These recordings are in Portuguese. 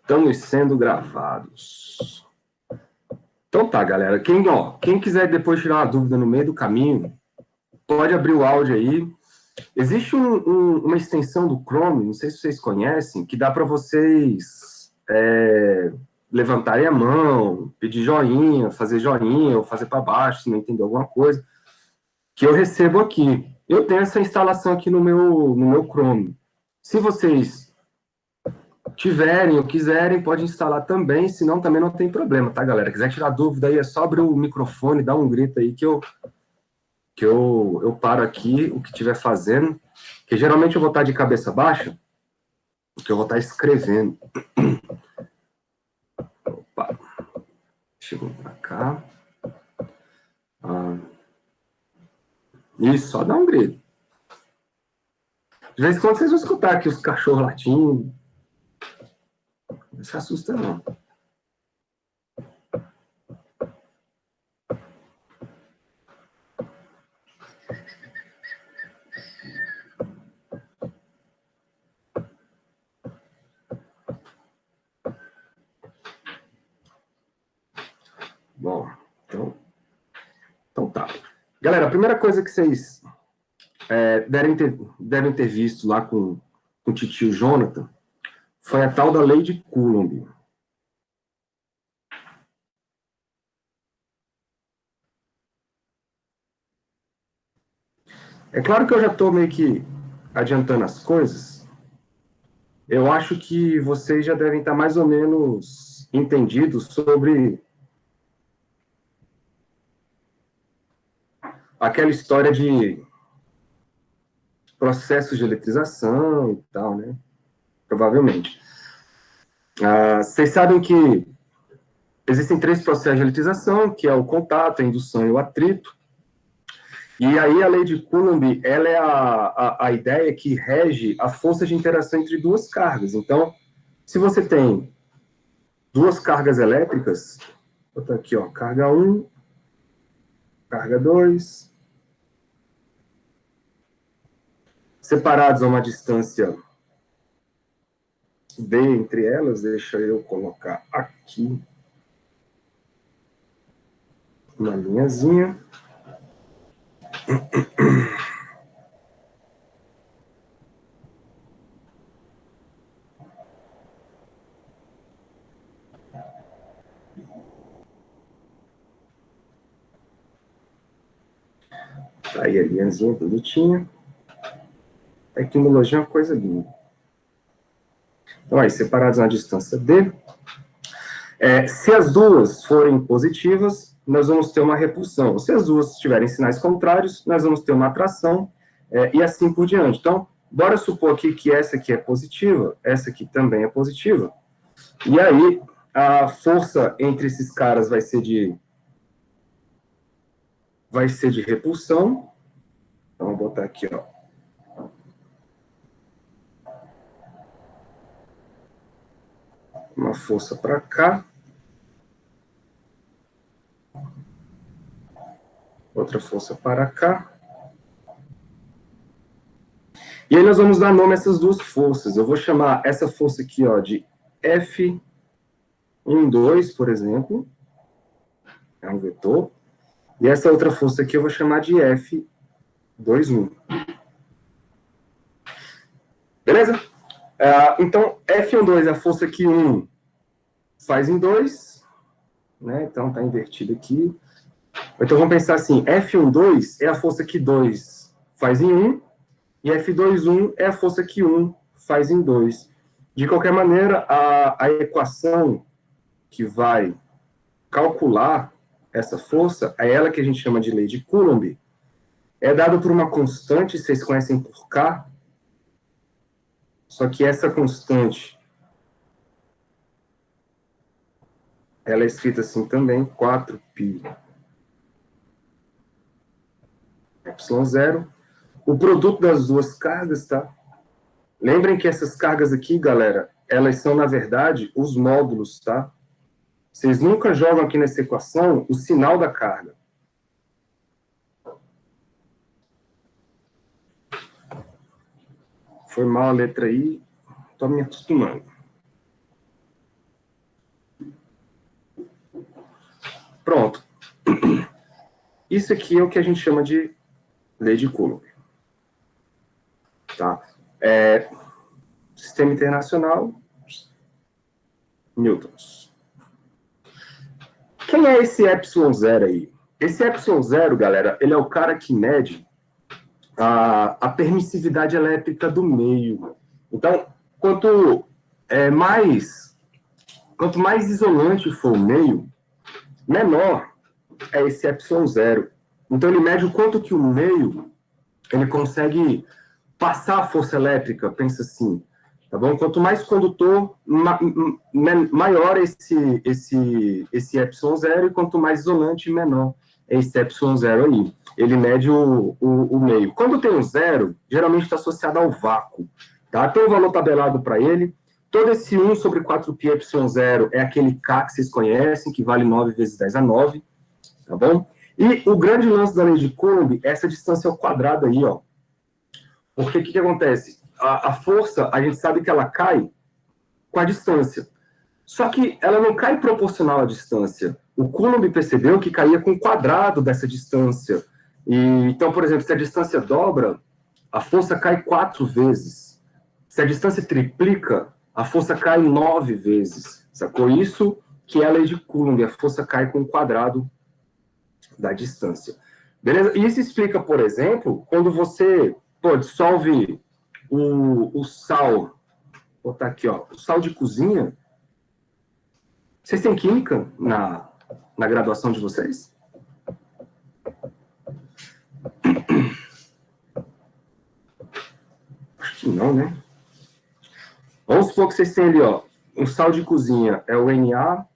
Estamos sendo gravados. Então tá, galera. Quem quiser depois tirar uma dúvida no meio do caminho, pode abrir o áudio aí. Existe uma extensão do Chrome, não sei se vocês conhecem, que dá para vocês levantarem a mão, pedir joinha, ou fazer para baixo, se não entender alguma coisa, que eu recebo aqui. Eu tenho essa instalação aqui no meu Chrome. Se vocês tiverem ou quiserem, pode instalar também, senão também não tem problema, tá, galera? Quiser tirar dúvida aí, é só abrir o microfone, dar um grito aí que eu paro aqui o que estiver fazendo, que geralmente eu vou estar de cabeça baixa, porque eu vou estar escrevendo. Opa, chegou pra cá. Isso, só dá um grito. De vez em quando vocês vão escutar aqui os cachorros latindo. Não se assusta, não. Bom, então tá. Galera, a primeira coisa que vocês devem ter visto lá com o titio Jonathan foi a tal da lei de Coulomb. É claro que eu já estou meio que adiantando as coisas. Eu acho que vocês já devem estar mais ou menos entendidos sobre aquela história de processos de eletrização e tal, né? Provavelmente. Vocês sabem que existem 3 processos de eletrização, que é o contato, a indução e o atrito. E aí a lei de Coulomb, ela é a ideia que rege a força de interação entre 2 cargas. Então, se você tem 2 cargas elétricas, vou botar aqui, ó, carga 1, carga 2, separados a uma distância D entre elas, deixa eu colocar aqui uma linhazinha. Tá aí a linhazinha bonitinha. Tecnologia é uma coisa linda. Então, aí, separados a uma distância D. Se as duas forem positivas, nós vamos ter uma repulsão. Se as duas tiverem sinais contrários, nós vamos ter uma atração, e assim por diante. Então, bora supor aqui que essa aqui é positiva, essa aqui também é positiva. E aí, a força entre esses caras vai ser de repulsão. Então, vou botar aqui, ó. Uma força para cá. Outra força para cá. E aí nós vamos dar nome a essas 2 forças. Eu vou chamar essa força aqui, ó, de F12, por exemplo. É um vetor. E essa outra força aqui eu vou chamar de F21. Beleza? Então, F12 é a força que 1 faz em 2. Né? Então, está invertido aqui. Então, vamos pensar assim. F12 é a força que 2 faz em 1. E F21 é a força que 1 faz em 2. De qualquer maneira, a equação que vai calcular essa força, é ela que a gente chama de lei de Coulomb, é dado por uma constante, vocês conhecem por K, só que essa constante, ela é escrita assim também, 4π ε0, o produto das 2 cargas, tá? Lembrem que essas cargas aqui, galera, elas são, na verdade, os módulos, tá? Vocês nunca jogam aqui nessa equação o sinal da carga. Foi mal a letra I, estou me acostumando. Isso aqui é o que a gente chama de lei de Coulomb. Tá? Sistema internacional, newtons. Quem é esse ε0 aí? Esse ε0, galera, ele é o cara que mede a permissividade elétrica do meio. Então, quanto mais isolante for o meio, menor é esse ε0. Então, ele mede o quanto que o meio ele consegue passar a força elétrica, pensa assim, tá bom? Quanto mais condutor, maior esse ε0, e quanto mais isolante, menor é esse ε0 aí. Ele mede o meio. Quando tem um zero, geralmente está associado ao vácuo, tá? Tem um valor tabelado para ele. Todo esse 1 sobre 4πε0 é aquele K que vocês conhecem, que vale 9 vezes 10 a 9, tá bom? E o grande lance da lei de Coulomb é essa distância ao quadrado aí, ó. Porque o que acontece? A força, a gente sabe que ela cai com a distância. Só que ela não cai proporcional à distância. O Coulomb percebeu que caía com o quadrado dessa distância. Então, por exemplo, se a distância dobra, a força cai 4 vezes. Se a distância triplica, a força cai 9 vezes. Sacou? Isso que é a lei de Coulomb. A força cai com o quadrado da distância. Beleza? E isso explica, por exemplo, quando você dissolve o sal. Vou botar aqui, ó. O sal de cozinha. Vocês têm química na graduação de vocês? Acho que não, né? Vamos supor que vocês têm ali, ó, um sal de cozinha, é o NaCl.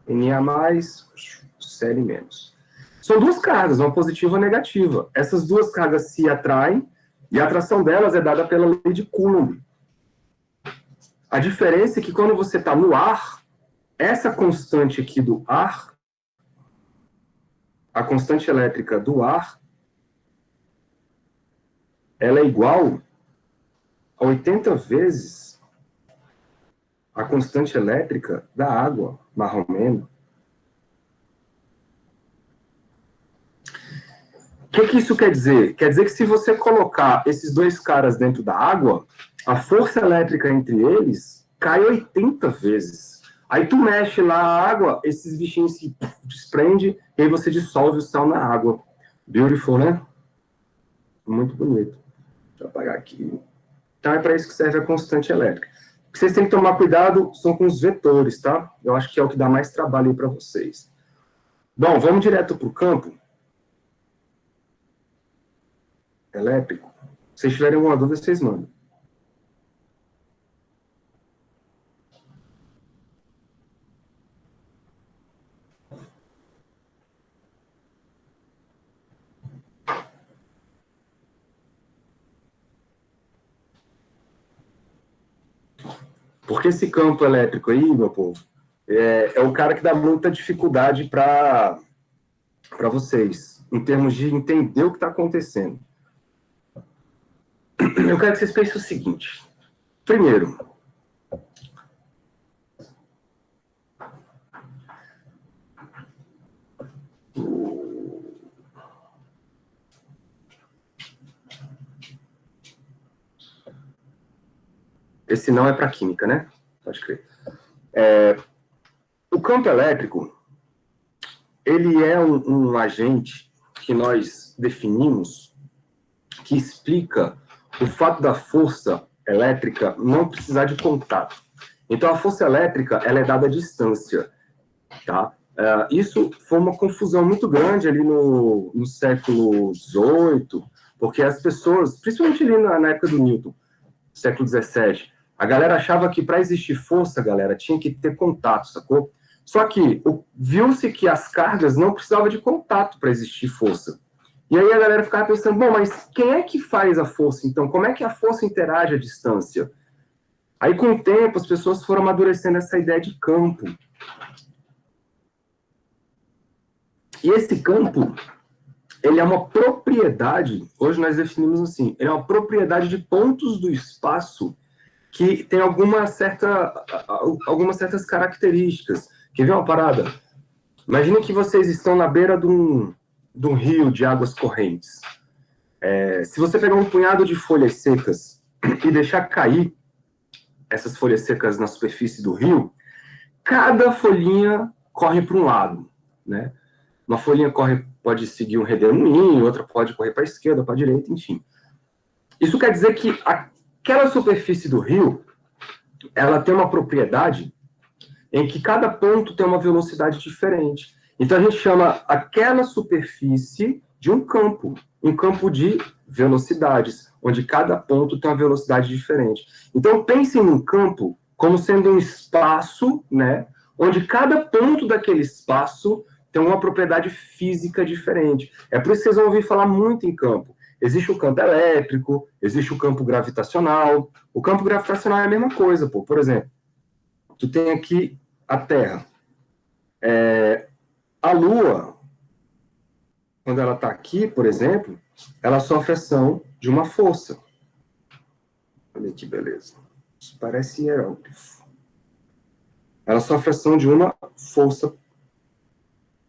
Na mais, Cl menos. São duas cargas, uma positiva e uma negativa. Essas duas cargas se atraem, e a atração delas é dada pela lei de Coulomb. A diferença é que quando você está no ar, essa constante aqui do ar, a constante elétrica do ar, ela é igual a 80 vezes a constante elétrica da água, mais ou menos. O que isso quer dizer? Quer dizer que se você colocar esses dois caras dentro da água, a força elétrica entre eles cai 80 vezes. Aí tu mexe lá a água, esses bichinhos se desprendem, e aí você dissolve o sal na água. Beautiful, né? Muito bonito. Deixa eu apagar aqui. Então é para isso que serve a constante elétrica. O que vocês têm que tomar cuidado são com os vetores, tá? Eu acho que é o que dá mais trabalho aí para vocês. Bom, vamos direto para o campo elétrico. Se vocês tiverem alguma dúvida, vocês mandam. Porque esse campo elétrico aí, meu povo, é o cara que dá muita dificuldade para vocês, em termos de entender o que está acontecendo. Eu quero que vocês pensem o seguinte. Primeiro, esse não é para química, né? Pode crer. O campo elétrico, ele é um agente que nós definimos que explica o fato da força elétrica não precisar de contato. Então, a força elétrica, ela é dada à distância, tá? Isso foi uma confusão muito grande ali no século XVIII, porque as pessoas, principalmente ali na época do Newton, século XVII, a galera achava que para existir força, galera, tinha que ter contato, sacou? Só que viu-se que as cargas não precisavam de contato para existir força. E aí a galera ficava pensando, bom, mas quem é que faz a força, então? Como é que a força interage à distância? Aí, com o tempo, as pessoas foram amadurecendo essa ideia de campo. E esse campo, ele é uma propriedade, hoje nós definimos assim, ele é uma propriedade de pontos do espaço que tem algumas certas características, Quer ver uma parada? Imagina que vocês estão na beira de um rio de águas correntes. Se você pegar um punhado de folhas secas e deixar cair essas folhas secas na superfície do rio, cada folhinha corre para um lado, né? Uma folhinha pode seguir um redemoinho, outra pode correr para a esquerda, para a direita, enfim. Isso quer dizer que aquela superfície do rio, ela tem uma propriedade em que cada ponto tem uma velocidade diferente. Então a gente chama aquela superfície de um campo de velocidades, onde cada ponto tem uma velocidade diferente. Então pensem num campo como sendo um espaço, né, onde cada ponto daquele espaço tem uma propriedade física diferente. É por isso que vocês vão ouvir falar muito em campo. Existe o campo elétrico, existe o campo gravitacional. O campo gravitacional é a mesma coisa, pô. Por exemplo, tu tem aqui a Terra. A Lua, quando ela está aqui, por exemplo, ela sofre ação de uma força. Olha que beleza. Isso parece hieróglifo. Ela sofre ação de uma força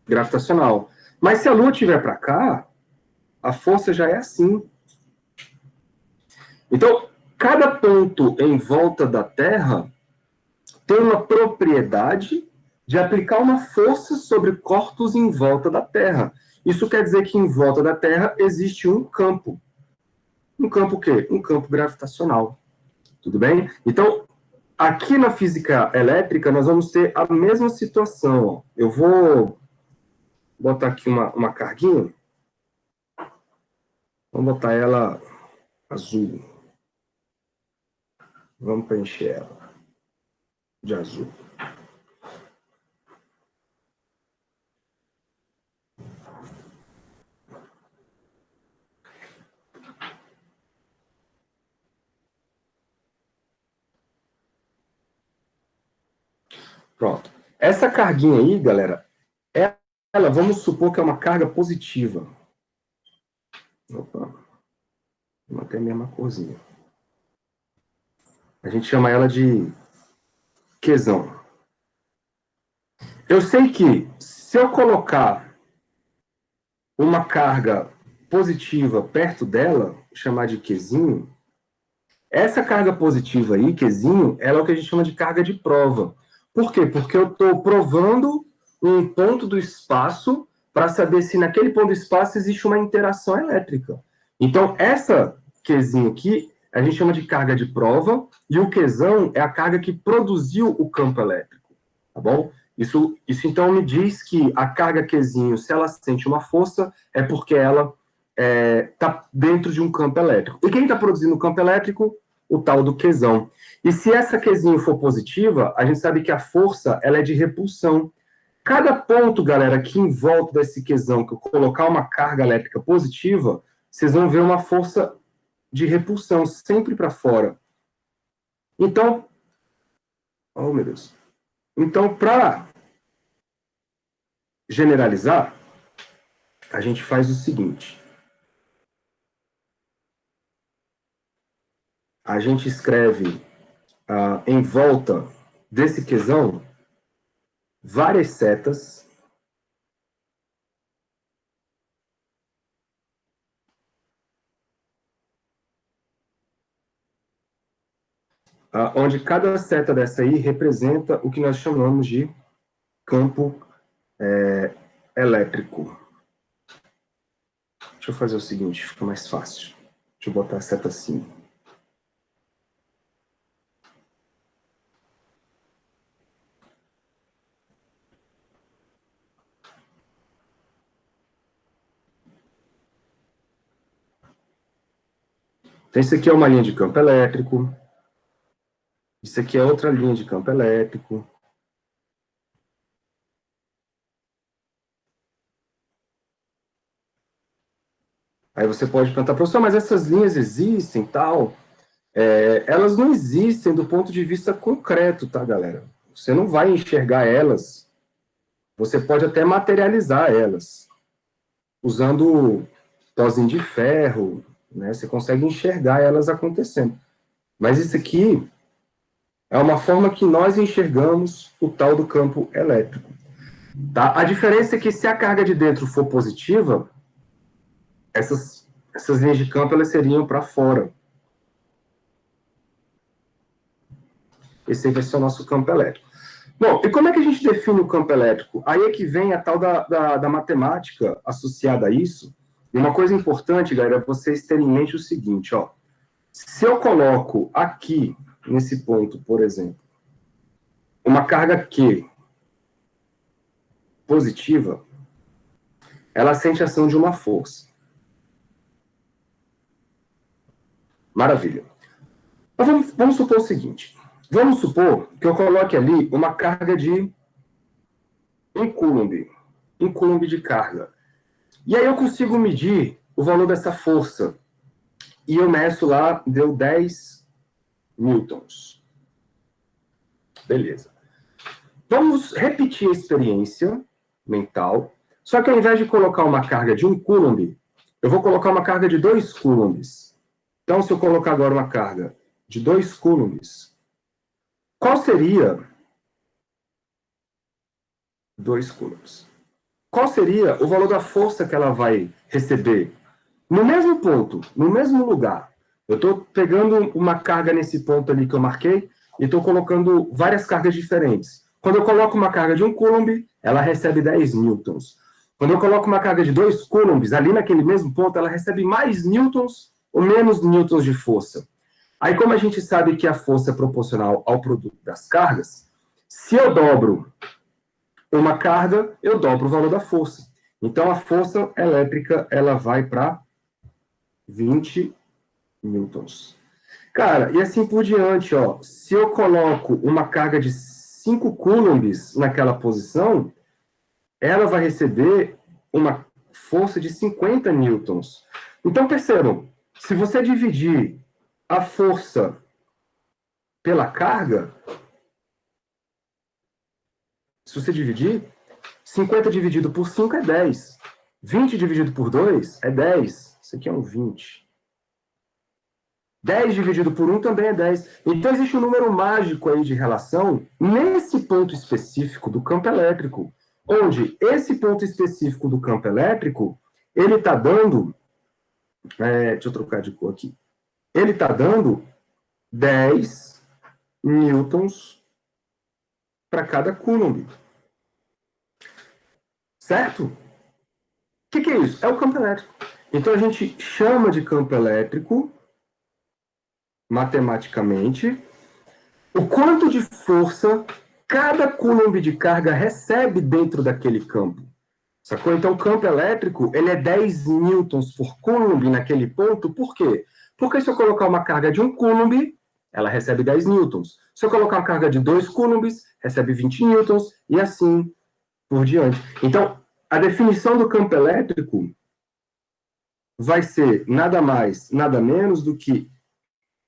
gravitacional. Mas se a Lua estiver para cá, a força já é assim. Então, cada ponto em volta da Terra tem uma propriedade de aplicar uma força sobre corpos em volta da Terra. Isso quer dizer que em volta da Terra existe um campo. Um campo o quê? Um campo gravitacional. Tudo bem? Então, aqui na física elétrica, nós vamos ter a mesma situação. Eu vou botar aqui uma carguinha. Vamos botar ela azul. Vamos preencher ela de azul. Pronto. Essa carguinha aí, galera, ela, vamos supor que é uma carga positiva. Opa. Vou manter a mesma corzinha. A gente chama ela de Qzão. Eu sei que se eu colocar uma carga positiva perto dela, chamar de Qzinho, essa carga positiva aí, Qzinho, ela é o que a gente chama de carga de prova. Por quê? Porque eu estou provando um ponto do espaço para saber se naquele ponto do espaço existe uma interação elétrica. Então, essa Qzinho aqui, a gente chama de carga de prova, e o Qzão é a carga que produziu o campo elétrico, tá bom? Isso então me diz que a carga Qzinho, se ela sente uma força, é porque ela está dentro de um campo elétrico. E quem está produzindo o campo elétrico? O tal do Qzão. E se essa Qzinho for positiva, a gente sabe que a força ela é de repulsão. Cada ponto, galera, aqui em volta desse Qzão, que eu colocar uma carga elétrica positiva, vocês vão ver uma força de repulsão sempre para fora. Então, oh meu Deus. Então, para generalizar, a gente faz o seguinte. A gente escreve em volta desse Qzão várias setas onde cada seta dessa aí representa o que nós chamamos de campo elétrico. Deixa eu fazer o seguinte, fica mais fácil. Deixa eu botar a seta assim. Então, isso aqui é uma linha de campo elétrico. Isso aqui é outra linha de campo elétrico. Aí você pode perguntar, professor, mas essas linhas existem tal? Elas não existem do ponto de vista concreto, tá, galera? Você não vai enxergar elas. Você pode até materializar elas. Usando tozinho de ferro, né? Você consegue enxergar elas acontecendo. Mas isso aqui É uma forma que nós enxergamos o tal do campo elétrico. Tá? A diferença é que se a carga de dentro for positiva, essas linhas de campo elas seriam para fora. Esse vai ser o nosso campo elétrico. Bom, e como é que a gente define o campo elétrico? Aí é que vem a tal da matemática associada a isso. E uma coisa importante, galera, é vocês terem em mente o seguinte, ó. Se eu coloco aqui, nesse ponto, por exemplo, uma carga Q positiva, ela sente a ação de uma força. Maravilha. Mas vamos supor o seguinte. Vamos supor que eu coloque ali uma carga de 1 coulomb. 1 coulomb de carga. E aí eu consigo medir o valor dessa força. E eu meço lá, deu 10 newtons. Beleza. Vamos repetir a experiência mental. Só que ao invés de colocar uma carga de 1 coulomb, eu vou colocar uma carga de 2 coulombs. Então, se eu colocar agora uma carga de 2 coulombs, qual seria 2 coulombs? Qual seria o valor da força que ela vai receber? No mesmo ponto, no mesmo lugar. Eu estou pegando uma carga nesse ponto ali que eu marquei e estou colocando várias cargas diferentes. Quando eu coloco uma carga de 1 coulomb, ela recebe 10 newtons. Quando eu coloco uma carga de 2 coulombs, ali naquele mesmo ponto, ela recebe mais newtons ou menos newtons de força. Aí, como a gente sabe que a força é proporcional ao produto das cargas, se eu dobro uma carga, eu dobro o valor da força. Então, a força elétrica, ela vai para 20 newtons. Cara, e assim por diante, ó. Se eu coloco uma carga de 5 coulombs naquela posição, ela vai receber uma força de 50 newtons. Então, percebam, se você dividir a força pela carga, se você dividir, 50 dividido por 5 é 10. 20 dividido por 2 é 10. Isso aqui é um 20. 10 dividido por 1 também é 10. Então, existe um número mágico aí de relação nesse ponto específico do campo elétrico, onde esse ponto específico do campo elétrico, ele está dando... deixa eu trocar de cor aqui. Ele está dando 10 newtons para cada coulomb. Certo? O que é isso? É o campo elétrico. Então, a gente chama de campo elétrico, matematicamente, o quanto de força cada coulomb de carga recebe dentro daquele campo. Sacou? Então, o campo elétrico, ele é 10 newtons por coulomb naquele ponto. Por quê? Porque se eu colocar uma carga de 1 coulomb, ela recebe 10 newtons. Se eu colocar uma carga de 2 coulombs, recebe 20 newtons, e assim por diante. Então, a definição do campo elétrico vai ser nada mais, nada menos do que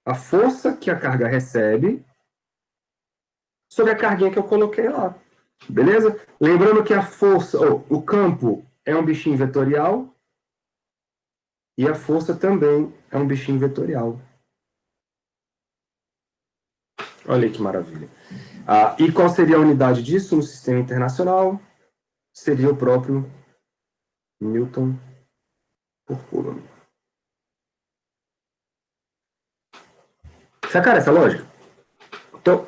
a força que a carga recebe sobre a carguinha que eu coloquei lá. Beleza? Lembrando que a força, o campo é um bichinho vetorial e a força também é um bichinho vetorial. Olha aí que maravilha. E qual seria a unidade disso no sistema internacional? Seria o próprio Newton por coulomb. Sacaram essa lógica? Então,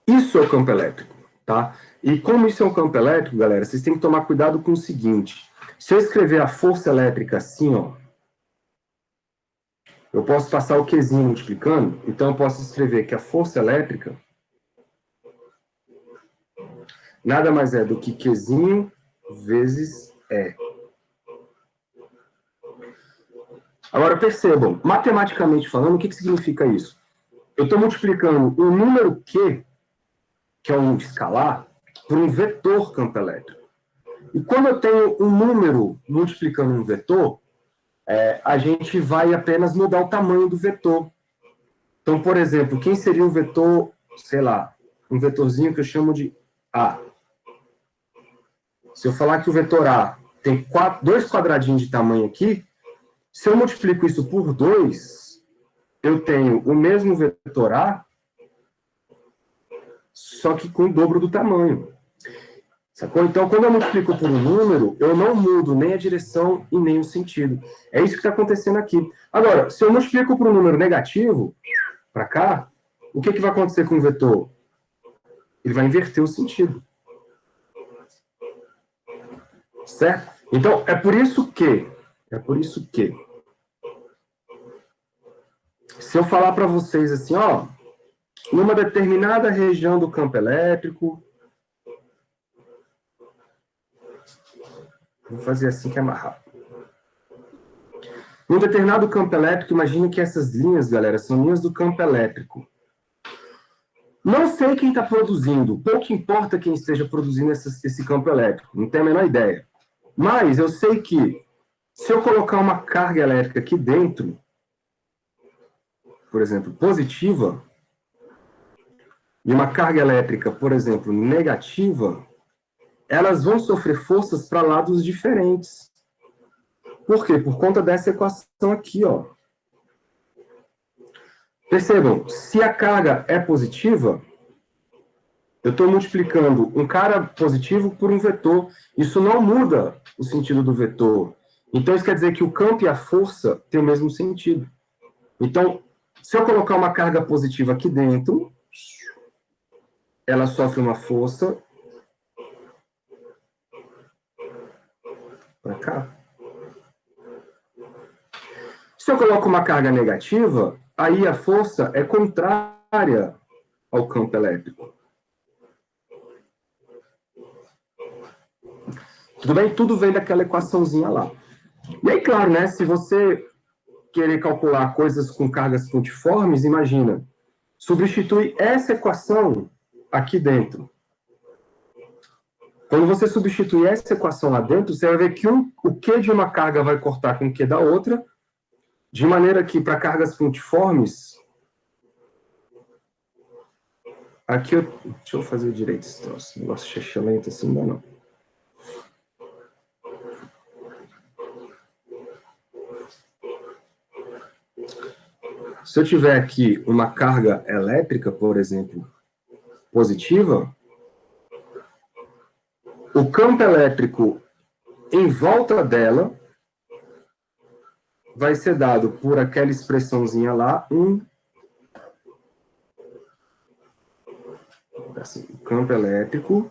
isso é o campo elétrico, tá? E como isso é um campo elétrico, galera, vocês têm que tomar cuidado com o seguinte. Se eu escrever a força elétrica assim, ó, eu posso passar o Qzinho multiplicando, então eu posso escrever que a força elétrica nada mais é do que Qzinho vezes E. Agora, percebam, matematicamente falando, o que significa isso? Eu estou multiplicando um número Q, que é um escalar, por um vetor campo elétrico. E quando eu tenho um número multiplicando um vetor, a gente vai apenas mudar o tamanho do vetor. Então, por exemplo, quem seria um vetor, sei lá, um vetorzinho que eu chamo de A. Se eu falar que o vetor A tem 2 quadradinhos de tamanho aqui, se eu multiplico isso por 2, eu tenho o mesmo vetor A só que com o dobro do tamanho. Sacou? Então, quando eu multiplico por um número, eu não mudo nem a direção e nem o sentido. É isso que está acontecendo aqui. Agora, se eu multiplico por um número negativo, para cá, o que vai acontecer com o vetor? Ele vai inverter o sentido. Certo? Então, é por isso que, se eu falar para vocês assim, ó, numa determinada região do campo elétrico, vou fazer assim que é mais rápido. Num determinado campo elétrico, imagine que essas linhas, galera, são linhas do campo elétrico. Não sei quem está produzindo, pouco importa quem esteja produzindo esse campo elétrico, não tenho a menor ideia. Mas eu sei que, se eu colocar uma carga elétrica aqui dentro, por exemplo, positiva, e uma carga elétrica, por exemplo, negativa, elas vão sofrer forças para lados diferentes. Por quê? Por conta dessa equação aqui, ó. Percebam, se a carga é positiva, eu estou multiplicando um cara positivo por um vetor. Isso não muda o sentido do vetor. Então, isso quer dizer que o campo e a força têm o mesmo sentido. Então, se eu colocar uma carga positiva aqui dentro, ela sofre uma força para cá. Se eu coloco uma carga negativa, aí a força é contrária ao campo elétrico. Tudo bem? Tudo vem daquela equaçãozinha lá. E aí, claro, né? Se você querer calcular coisas com cargas pontiformes, imagina, substitui essa equação aqui dentro. Quando você substituir essa equação lá dentro, você vai ver que o Q de uma carga vai cortar com o Q da outra, de maneira que para cargas pontiformes, aqui deixa eu fazer direito esse troço, negócio chechelento assim, não dá não. Se eu tiver aqui uma carga elétrica, por exemplo, positiva, o campo elétrico em volta dela vai ser dado por aquela expressãozinha lá, assim, o campo elétrico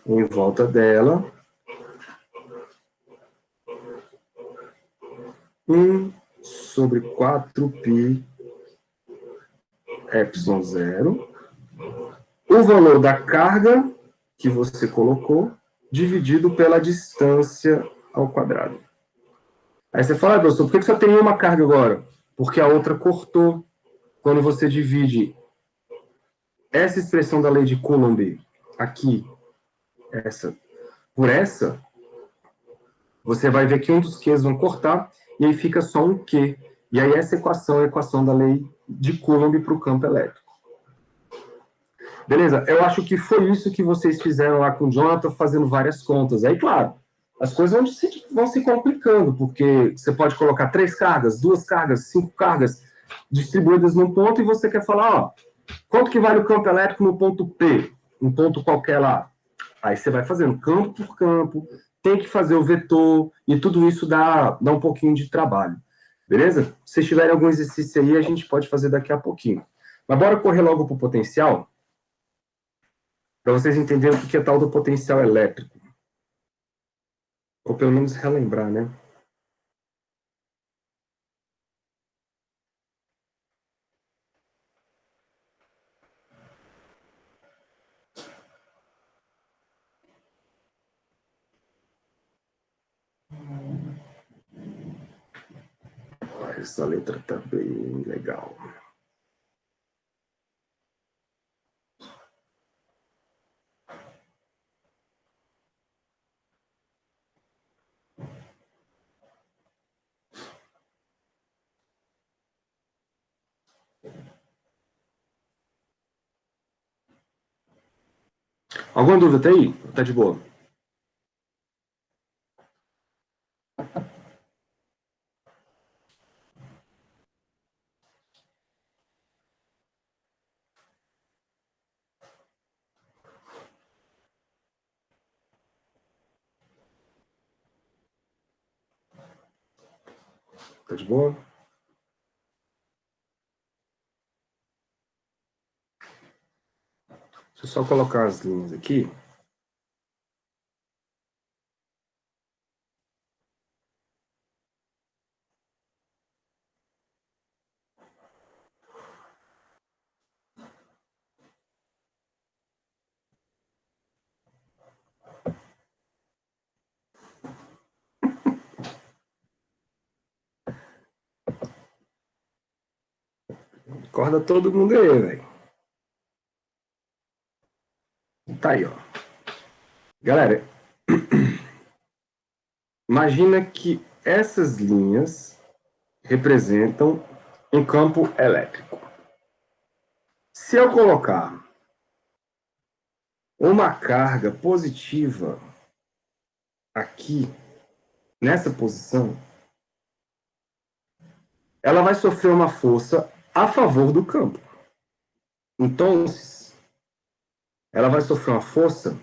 em volta dela, 1 sobre 4π epsilon zero, o valor da carga que você colocou, dividido pela distância ao quadrado. Aí você fala, professor, por que só tem uma carga agora? Porque a outra cortou. Quando você divide essa expressão da lei de Coulomb aqui, essa, por essa, você vai ver que um dos Qs vão cortar, e aí fica só um Q. E aí essa equação é a equação da lei de Coulomb para o campo elétrico. Beleza? Eu acho que foi isso que vocês fizeram lá com o Jonathan, fazendo várias contas. Aí, claro, as coisas vão se complicando, porque você pode colocar 3 cargas, 2 cargas, 5 cargas distribuídas num ponto, e você quer falar, ó, quanto que vale o campo elétrico no ponto P, um ponto qualquer lá. Aí você vai fazendo campo por campo, tem que fazer o vetor, e tudo isso dá um pouquinho de trabalho. Beleza? Se tiverem algum exercício aí, a gente pode fazer daqui a pouquinho. Mas bora correr logo para o potencial, para vocês entenderem o que é tal do potencial elétrico. Ou pelo menos relembrar, né? Essa letra tá bem legal. Alguma dúvida aí? Tá de boa? Tá de boa? Deixa eu só colocar as linhas aqui. Acorda todo mundo aí, velho. Tá aí, ó. Galera, imagina que essas linhas representam um campo elétrico. Se eu colocar uma carga positiva aqui, nessa posição, ela vai sofrer uma força a favor do campo. Então, ela vai sofrer uma força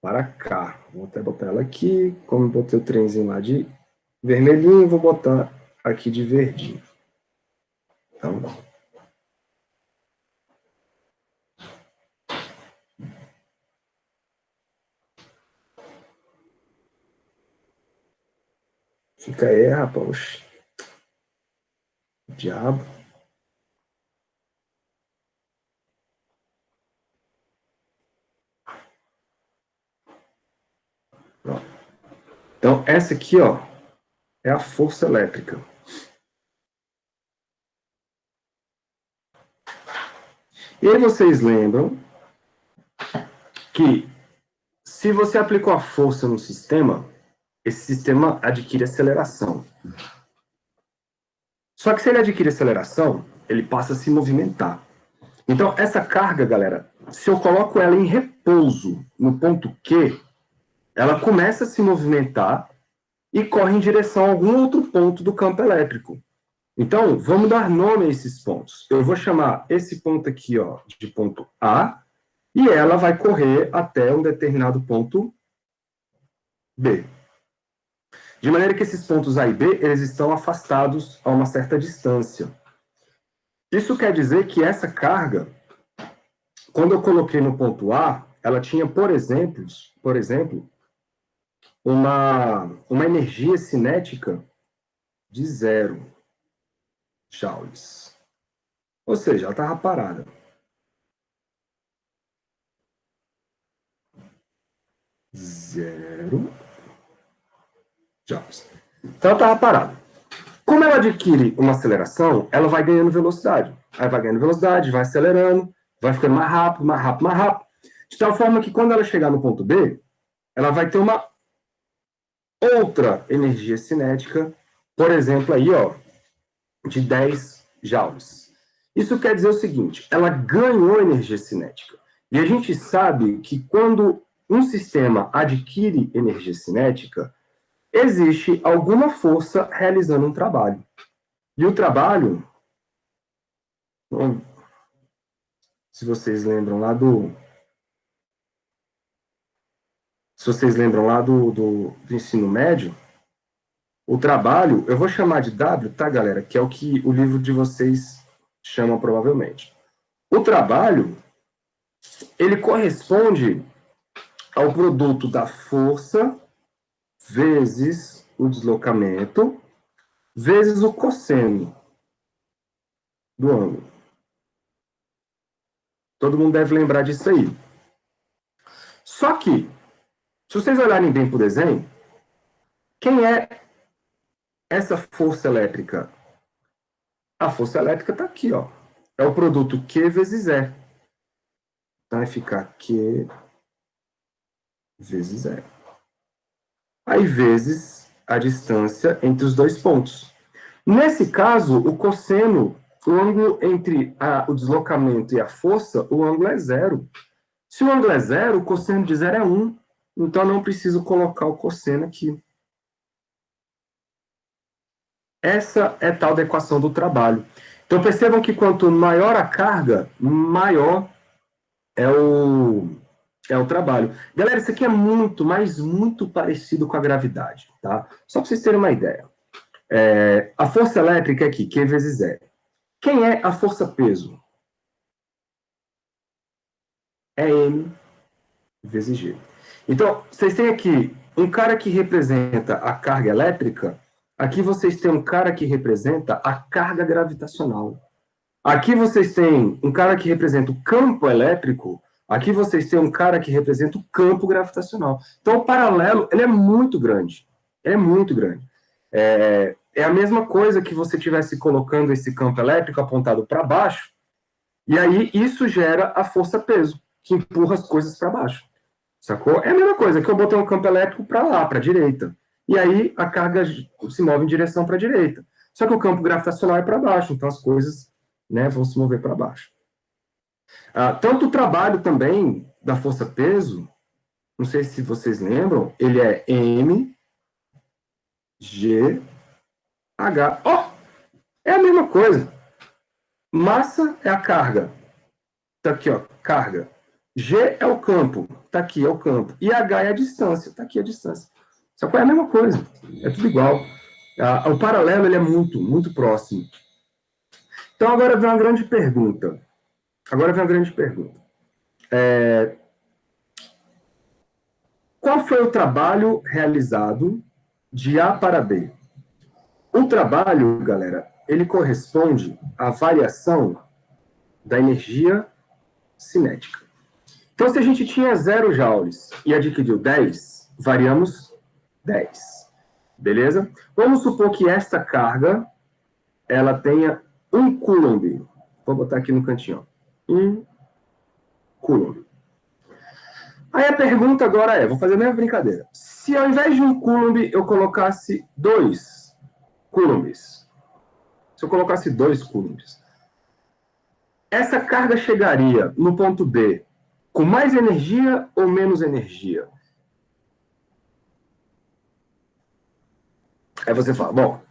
para cá. Vou até botar ela aqui. Como eu botei o trenzinho lá de vermelhinho, vou botar aqui de verdinho. Então, fica aí, rapaz. Diabo. Então, essa aqui, ó, é a força elétrica. E aí vocês lembram que se você aplicou a força no sistema, esse sistema adquire aceleração. Só que se ele adquire aceleração, ele passa a se movimentar. Então, essa carga, galera, se eu coloco ela em repouso no ponto Q, ela começa a se movimentar e corre em direção a algum outro ponto do campo elétrico. Então, vamos dar nome a esses pontos. Eu vou chamar esse ponto aqui, ó, de ponto A, e ela vai correr até um determinado ponto B. De maneira que esses pontos A e B, eles estão afastados a uma certa distância. Isso quer dizer que essa carga, quando eu coloquei no ponto A, ela tinha, por exemplo, uma energia cinética de 0 joules. Ou seja, ela estava parada. Zero joules. Então ela estava parada. Como ela adquire uma aceleração, ela vai ganhando velocidade. Aí vai ganhando velocidade, vai acelerando, vai ficando mais rápido, mais rápido, mais rápido. De tal forma que quando ela chegar no ponto B, ela vai ter uma outra energia cinética, por exemplo, aí, ó, de 10 joules. Isso quer dizer o seguinte, ela ganhou energia cinética. E a gente sabe que quando um sistema adquire energia cinética, existe alguma força realizando um trabalho. E o trabalho, se vocês lembram lá do... Se vocês lembram lá do ensino médio, o trabalho, eu vou chamar de W, tá, galera? Que é o que o livro de vocês chama provavelmente. O trabalho, ele corresponde ao produto da força vezes o deslocamento vezes o cosseno do ângulo. Todo mundo deve lembrar disso aí. Só que, se vocês olharem bem para o desenho, quem é essa força elétrica? A força elétrica está aqui, ó. É o produto Q vezes E. Então, vai ficar Q vezes E. Aí, vezes a distância entre os dois pontos. Nesse caso, o cosseno, o ângulo entre o deslocamento e a força, o ângulo é 0. Se o ângulo é 0, o cosseno de 0 é 1. Então, eu não preciso colocar o cosseno aqui. Essa é tal da equação do trabalho. Então, percebam que quanto maior a carga, maior é o trabalho. Galera, isso aqui é muito, mas muito parecido com a gravidade, tá? Só para vocês terem uma ideia. A força elétrica é aqui, Q vezes E. Quem é a força-peso? É M vezes G. Então, vocês têm aqui um cara que representa a carga elétrica, aqui vocês têm um cara que representa a carga gravitacional. Aqui vocês têm um cara que representa o campo elétrico, aqui vocês têm um cara que representa o campo gravitacional. Então, o paralelo, ele é muito grande. É muito grande. É a mesma coisa que você estivesse colocando esse campo elétrico apontado para baixo, e aí isso gera a força-peso, que empurra as coisas para baixo. Sacou? É a mesma coisa que eu botei um campo elétrico para lá, para a direita. E aí a carga se move em direção para a direita. Só que o campo gravitacional é para baixo, então as coisas, né, vão se mover para baixo. Tanto o trabalho também da força-peso, não sei se vocês lembram, ele é M, G, H. É a mesma coisa. Massa é a carga. Tá aqui, ó, carga. G é o campo. Tá aqui, é o campo. E H é a distância. Tá aqui a distância. Só que é a mesma coisa. É tudo igual. O paralelo, ele é muito, muito próximo. Então, agora vem uma grande pergunta. Qual foi o trabalho realizado de A para B? O trabalho, galera, ele corresponde à variação da energia cinética. Então, se a gente tinha 0 joules e adquiriu 10, variamos 10. Beleza? Vamos supor que esta carga, ela tenha 1 coulomb. Vou botar aqui no cantinho. 1 coulomb. Aí a pergunta agora é, vou fazer a mesma brincadeira. Se ao invés de 1 coulomb, eu colocasse 2 coulombs. Se eu colocasse 2 coulombs, essa carga chegaria no ponto B com mais energia ou menos energia? Aí você fala, bom,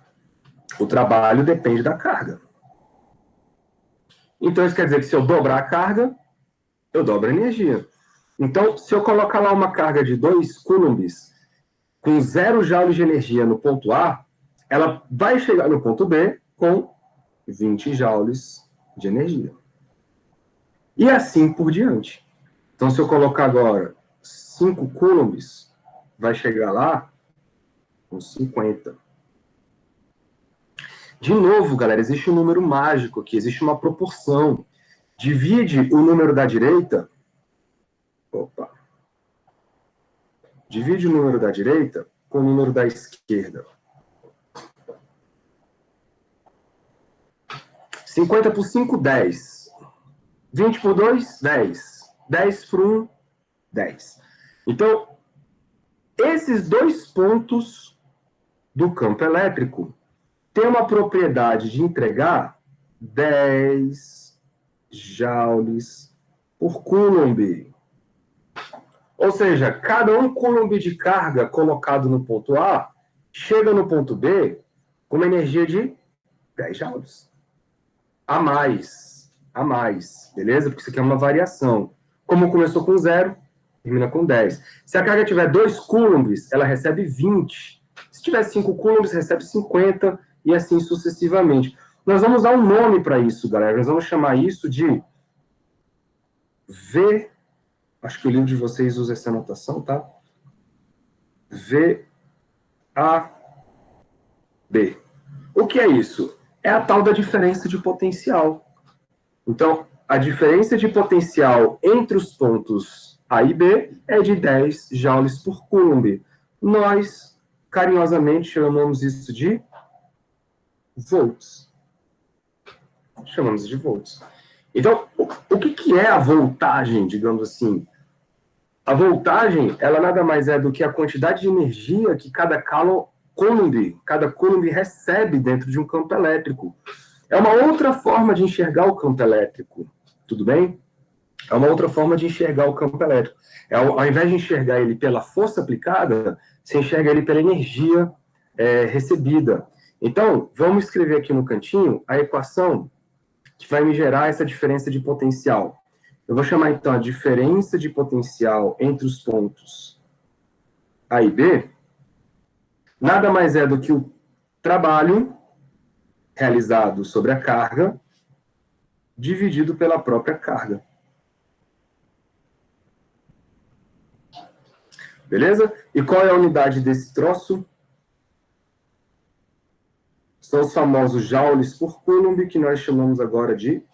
o trabalho depende da carga. Então isso quer dizer que se eu dobrar a carga, eu dobro a energia. Então, se eu colocar lá uma carga de 2 coulombs com 0 joules de energia no ponto A, ela vai chegar no ponto B com 20 joules de energia. E assim por diante. Então, se eu colocar agora 5 coulombs, vai chegar lá com 50. De novo, galera, existe um número mágico aqui, existe uma proporção. Divide o número da direita. Divide o número da direita com o número da esquerda. 50 por 5, 10. 20 por 2, 10. 10 por 1, 10. Então, esses dois pontos do campo elétrico têm uma propriedade de entregar 10 joules por coulomb. Ou seja, cada 1 coulomb de carga colocado no ponto A chega no ponto B com uma energia de 10 joules. A mais, beleza? Porque isso aqui é uma variação. Como começou com 0, termina com 10. Se a carga tiver 2 coulombs, ela recebe 20. Se tiver 5 coulombs, recebe 50, e assim sucessivamente. Nós vamos dar um nome para isso, galera. Nós vamos chamar isso de V. Acho que o livro de vocês usa essa anotação, tá? VAB. O que é isso? É a tal da diferença de potencial. Então, a diferença de potencial entre os pontos A e B é de 10 joules por coulomb. Nós, carinhosamente, chamamos isso de volts. Chamamos de volts. Então, o que é a voltagem, digamos assim? A voltagem, ela nada mais é do que a quantidade de energia que cada coulomb recebe dentro de um campo elétrico. É uma outra forma de enxergar o campo elétrico, tudo bem? É uma outra forma de enxergar o campo elétrico. Ao invés de enxergar ele pela força aplicada, você enxerga ele pela energia recebida. Então, vamos escrever aqui no cantinho a equação que vai me gerar essa diferença de potencial. Eu vou chamar, então, a diferença de potencial entre os pontos A e B, nada mais é do que trabalho realizado sobre a carga dividido pela própria carga. Beleza? E qual é a unidade desse troço? São os famosos joules por coulomb, que nós chamamos agora de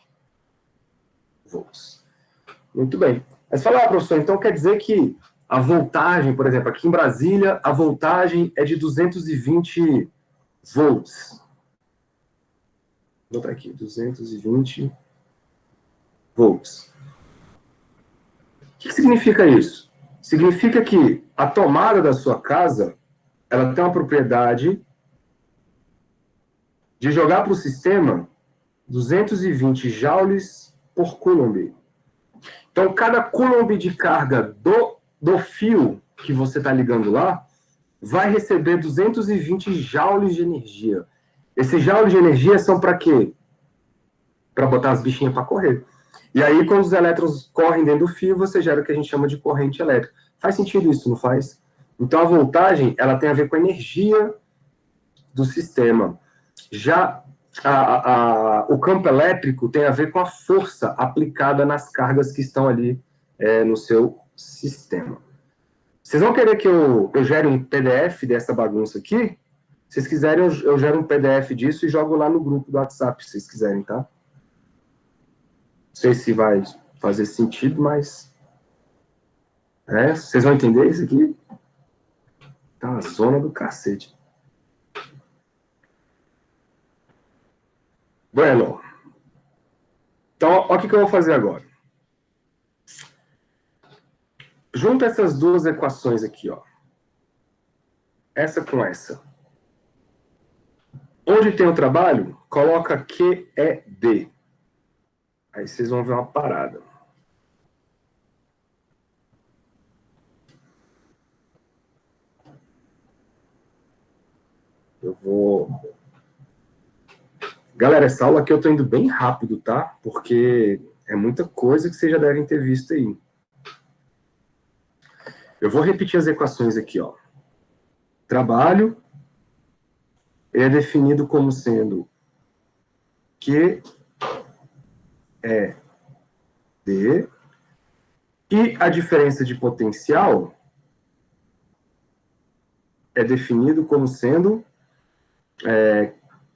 volts. Muito bem. Mas fala, professor, então quer dizer que a voltagem, por exemplo, aqui em Brasília, a voltagem é de 220 volts. Vou botar aqui, 220 volts. O que significa isso? Significa que a tomada da sua casa, ela tem uma propriedade de jogar para o sistema 220 joules por coulomb. Então, cada coulomb de carga do fio que você está ligando lá vai receber 220 joules de energia. Esses joules de energia são para quê? Para botar as bichinhas para correr. E aí, quando os elétrons correm dentro do fio, você gera o que a gente chama de corrente elétrica. Faz sentido isso, não faz? Então, a voltagem, ela tem a ver com a energia do sistema. Já o campo elétrico tem a ver com a força aplicada nas cargas que estão ali no seu sistema. Vocês vão querer que eu gere um PDF dessa bagunça aqui? Se vocês quiserem, eu gero um PDF disso e jogo lá no grupo do WhatsApp, se vocês quiserem, tá? Não sei se vai fazer sentido, mas... vocês vão entender isso aqui? Tá uma zona do cacete. Bueno. Então, olha o que eu vou fazer agora. Junta essas duas equações aqui, ó. Essa com essa. Onde tem o trabalho, coloca QED. Aí vocês vão ver uma parada. Eu vou... Galera, essa aula aqui eu tô indo bem rápido, tá? Porque é muita coisa que vocês já devem ter visto aí. Eu vou repetir as equações aqui, ó. Trabalho é definido como sendo QED e a diferença de potencial é definido como sendo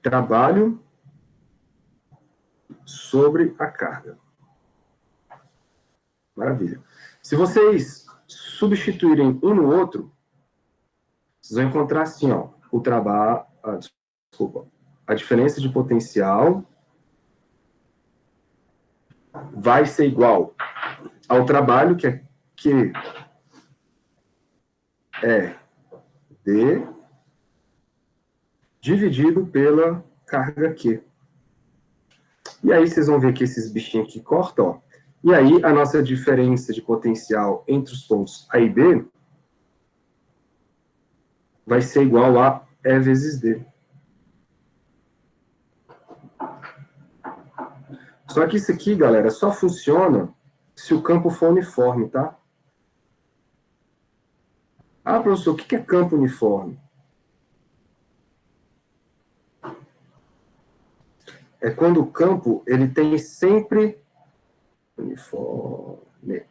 trabalho sobre a carga. Maravilha. Se vocês substituírem um no outro, vocês vão encontrar assim, ó, o trabalho, a diferença de potencial vai ser igual ao trabalho, que é Q D dividido pela carga Q. E aí vocês vão ver que esses bichinhos aqui cortam, ó. E aí a nossa diferença de potencial entre os pontos A e B vai ser igual a E vezes D. Só que isso aqui, galera, só funciona se o campo for uniforme, tá? Ah, professor, o que é campo uniforme? É quando o campo ele tem sempre uniforme.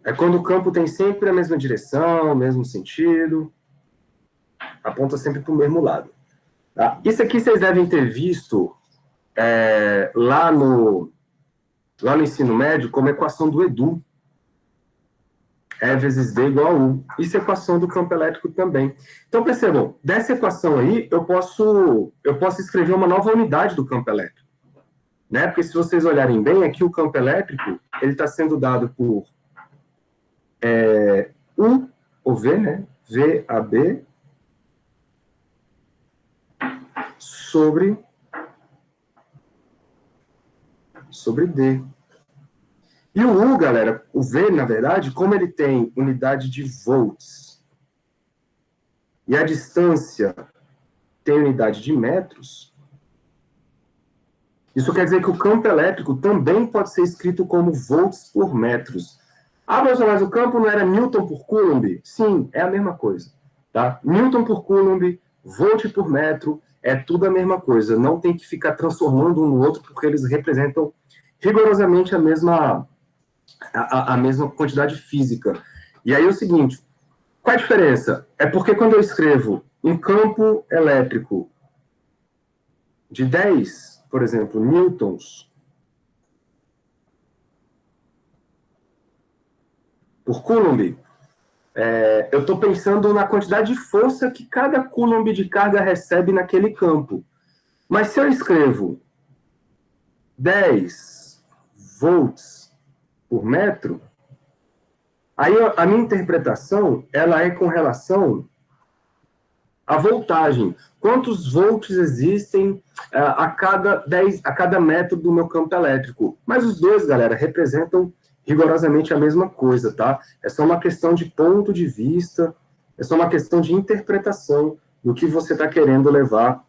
É quando o campo tem sempre a mesma direção, o mesmo sentido, aponta sempre para o mesmo lado. Tá? Isso aqui vocês devem ter visto lá no ensino médio como equação do Edu. E vezes D igual a U. Isso é equação do campo elétrico também. Então, percebam, dessa equação aí, eu posso escrever uma nova unidade do campo elétrico. Né? Porque se vocês olharem bem, aqui o campo elétrico, ele está sendo dado por U, ou V, né? VAB, sobre D. E o U, galera, o V, na verdade, como ele tem unidade de volts e a distância tem unidade de metros, Isso quer dizer que o campo elétrico também pode ser escrito como volts por metros. Ah, mas o campo não era Newton por Coulomb? Sim, é a mesma coisa. Tá? Newton por Coulomb, volt por metro, é tudo a mesma coisa. Não tem que ficar transformando um no outro, porque eles representam rigorosamente a mesma quantidade física. E aí é o seguinte, qual a diferença? É porque quando eu escrevo um campo elétrico de 10, por exemplo, newtons por Coulomb, eu estou pensando na quantidade de força que cada Coulomb de carga recebe naquele campo. Mas se eu escrevo 10 volts por metro, aí a minha interpretação ela é com relação à voltagem. Quantos volts existem a cada metro do meu campo elétrico? Mas os dois, galera, representam rigorosamente a mesma coisa, tá? É só uma questão de ponto de vista, é só uma questão de interpretação do que você está querendo levar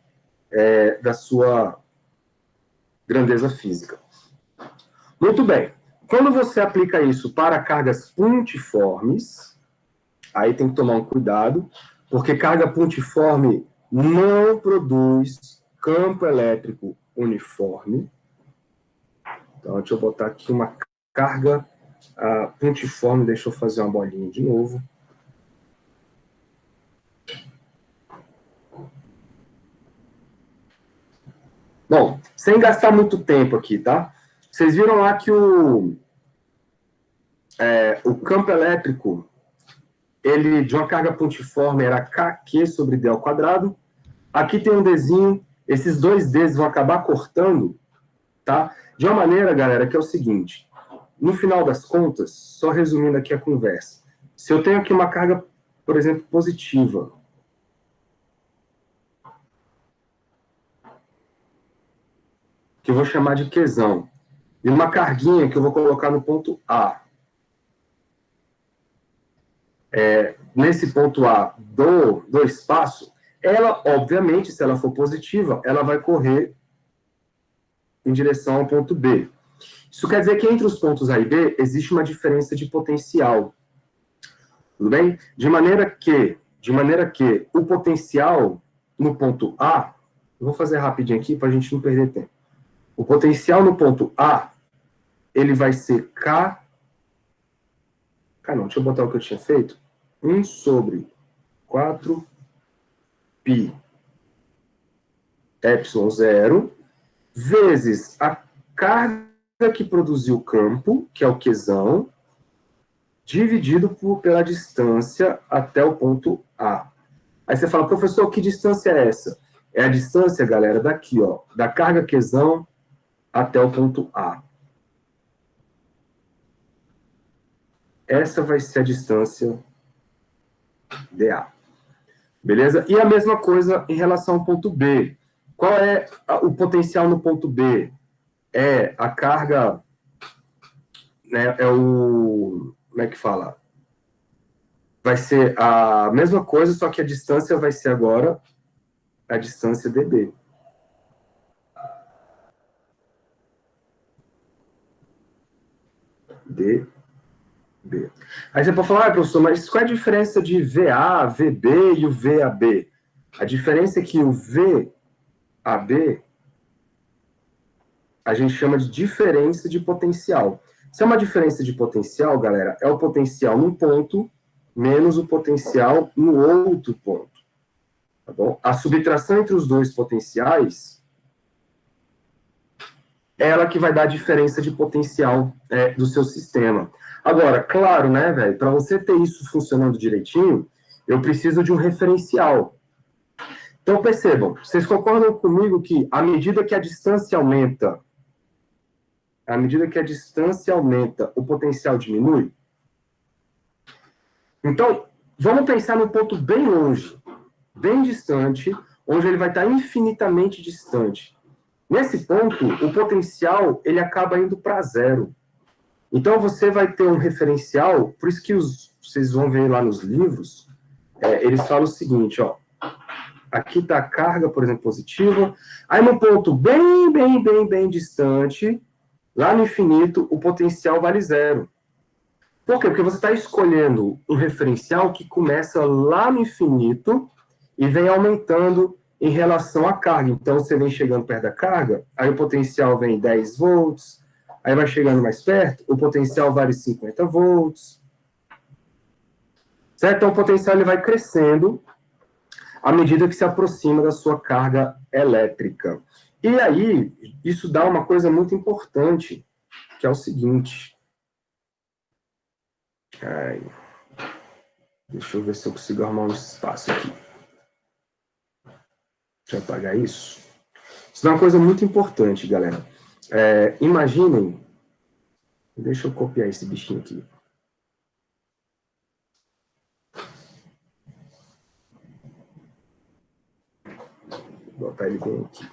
da sua grandeza física. Muito bem. Quando você aplica isso para cargas pontiformes, aí tem que tomar um cuidado, porque carga pontiforme não produz campo elétrico uniforme. Então, deixa eu botar aqui uma carga pontiforme, deixa eu fazer uma bolinha de novo. Bom, sem gastar muito tempo aqui, tá? Vocês viram lá que o campo elétrico, ele de uma carga pontiforme era kq sobre d ao quadrado. Aqui tem um Dzinho, esses dois Ds vão acabar cortando, tá? De uma maneira, galera, que é o seguinte, no final das contas, só resumindo aqui a conversa, se eu tenho aqui uma carga, por exemplo, positiva, que eu vou chamar de Qzão, e uma carguinha que eu vou colocar no ponto A, nesse ponto A do espaço, ela, obviamente, se ela for positiva, ela vai correr em direção ao ponto B. Isso quer dizer que entre os pontos A e B existe uma diferença de potencial. Tudo bem? De maneira que o potencial no ponto A, eu vou fazer rapidinho aqui para a gente não perder tempo. O potencial no ponto A, ele vai ser K... deixa eu botar o que eu tinha feito. 1 sobre 4 π ε0 vezes a carga que produziu o campo, que é o Qzão, dividido pela distância até o ponto A. Aí você fala, professor, que distância é essa? É a distância, galera, daqui, ó, da carga Qzão até o ponto A. Essa vai ser a distância dA. Beleza? E a mesma coisa em relação ao ponto B. Qual é o potencial no ponto B? É a carga, né, como é que fala? Vai ser a mesma coisa, só que a distância vai ser agora a distância dB. dB. Aí você pode falar, professor, mas qual é a diferença de VA, VB e o VAB? A diferença é que o VAB a gente chama de diferença de potencial. Se é uma diferença de potencial, galera, é o potencial num ponto menos o potencial no outro ponto. Tá bom? A subtração entre os dois potenciais é ela que vai dar a diferença de potencial do seu sistema. Agora, claro, né, velho, para você ter isso funcionando direitinho, eu preciso de um referencial. Então, percebam, vocês concordam comigo que à medida que a distância aumenta, o potencial diminui? Então, vamos pensar num ponto bem longe, bem distante, onde ele vai estar infinitamente distante. Nesse ponto, o potencial ele acaba indo para zero. Então, você vai ter um referencial, por isso que vocês vão ver lá nos livros, eles falam o seguinte, ó, aqui está a carga, por exemplo, positiva. Aí, num ponto bem distante, lá no infinito, o potencial vale zero. Por quê? Porque você está escolhendo um referencial que começa lá no infinito e vem aumentando em relação à carga. Então, você vem chegando perto da carga, aí o potencial vem 10 volts, aí vai chegando mais perto, o potencial vale 50 volts. Certo? Então, o potencial ele vai crescendo à medida que se aproxima da sua carga elétrica. E aí, isso dá uma coisa muito importante, que é o seguinte. Deixa eu ver se eu consigo arrumar um espaço aqui. Deixa eu apagar isso. Isso é uma coisa muito importante, galera. Imaginem... Deixa eu copiar esse bichinho aqui. Vou botar ele bem aqui.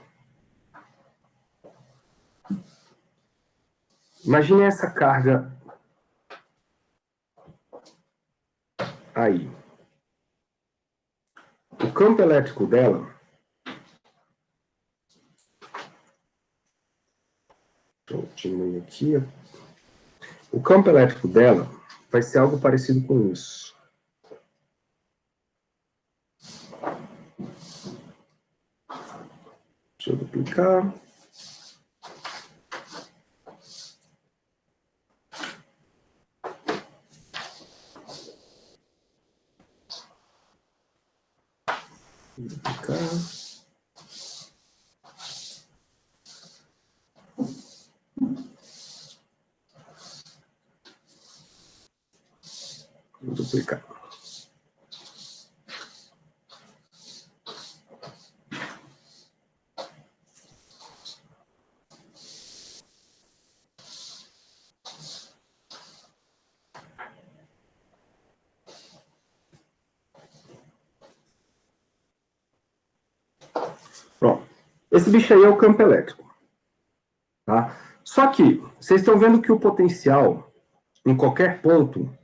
Imagine essa carga aí. O campo elétrico dela... Deixa eu diminuir aqui. O campo elétrico dela vai ser algo parecido com isso. Deixa eu duplicar. Duplicar. Vou duplicar. Pronto. Esse bicho aí é o campo elétrico. Tá? Só que, vocês estão vendo que o potencial, em qualquer ponto...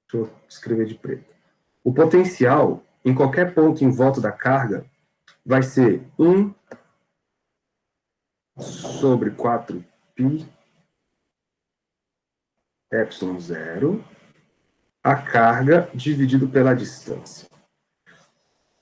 Deixa eu escrever de preto. O potencial, em qualquer ponto em volta da carga, vai ser 1 sobre 4π ε0, a carga dividido pela distância.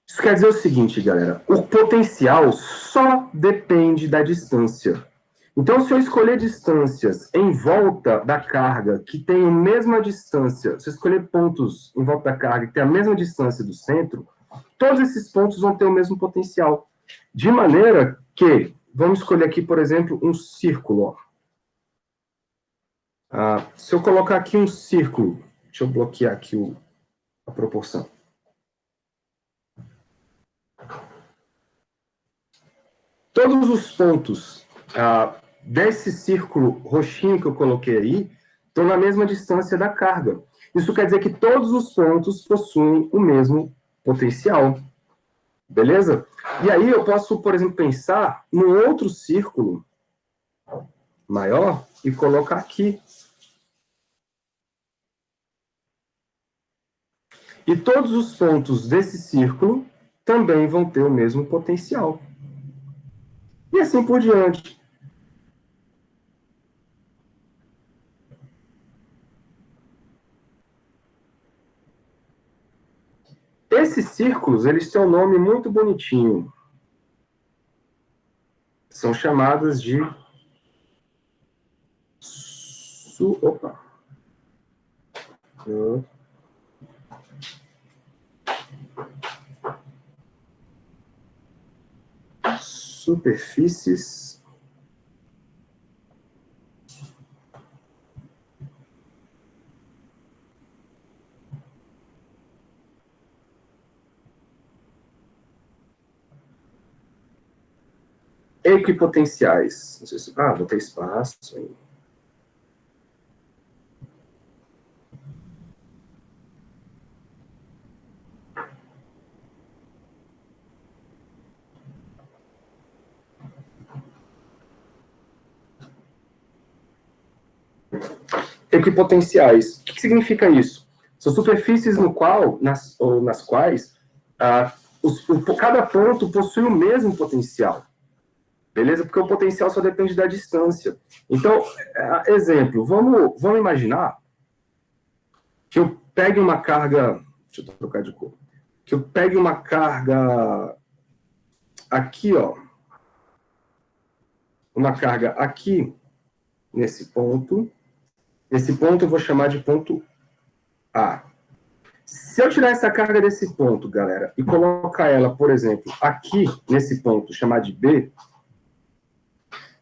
Isso quer dizer o seguinte, galera. O potencial só depende da distância. Então, se eu escolher distâncias em volta da carga que tem a mesma distância, se eu escolher pontos em volta da carga que tem a mesma distância do centro, todos esses pontos vão ter o mesmo potencial. De maneira que, vamos escolher aqui, por exemplo, um círculo. Se eu colocar aqui um círculo, deixa eu bloquear aqui a proporção. Todos os pontos desse círculo roxinho que eu coloquei aí estão na mesma distância da carga. Isso quer dizer que todos os pontos possuem o mesmo potencial. Beleza? E aí eu posso, por exemplo, pensar num outro círculo maior e colocar aqui. E todos os pontos desse círculo também vão ter o mesmo potencial. E assim por diante. Esses círculos, eles têm um nome muito bonitinho. São chamados de... Opa! Superfícies equipotenciais. Não sei se... vou ter espaço aí. Equipotenciais. O que significa isso? São superfícies nas quais cada ponto possui o mesmo potencial. Beleza? Porque o potencial só depende da distância. Então, exemplo, vamos imaginar que eu pegue uma carga... Deixa eu trocar de cor. Que eu pegue uma carga aqui, ó. Uma carga aqui, nesse ponto. Esse ponto eu vou chamar de ponto A. Se eu tirar essa carga desse ponto, galera, e colocar ela, por exemplo, aqui, nesse ponto, chamar de B,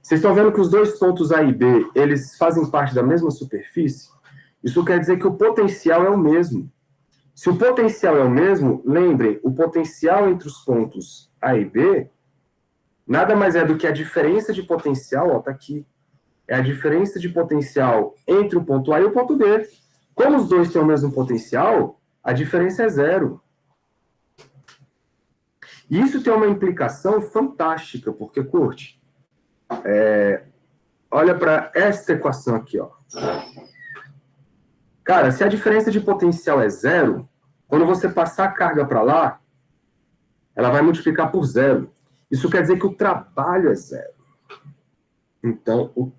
vocês estão vendo que os dois pontos A e B, eles fazem parte da mesma superfície? Isso quer dizer que o potencial é o mesmo. Se o potencial é o mesmo, lembrem, o potencial entre os pontos A e B nada mais é do que a diferença de potencial, ó, tá aqui. É a diferença de potencial entre o ponto A e o ponto B. Como os dois têm o mesmo potencial, a diferença é zero. E isso tem uma implicação fantástica, porque, curte, olha para esta equação aqui, ó. Cara, se a diferença de potencial é zero, quando você passar a carga para lá, ela vai multiplicar por zero. Isso quer dizer que o trabalho é zero. Então, o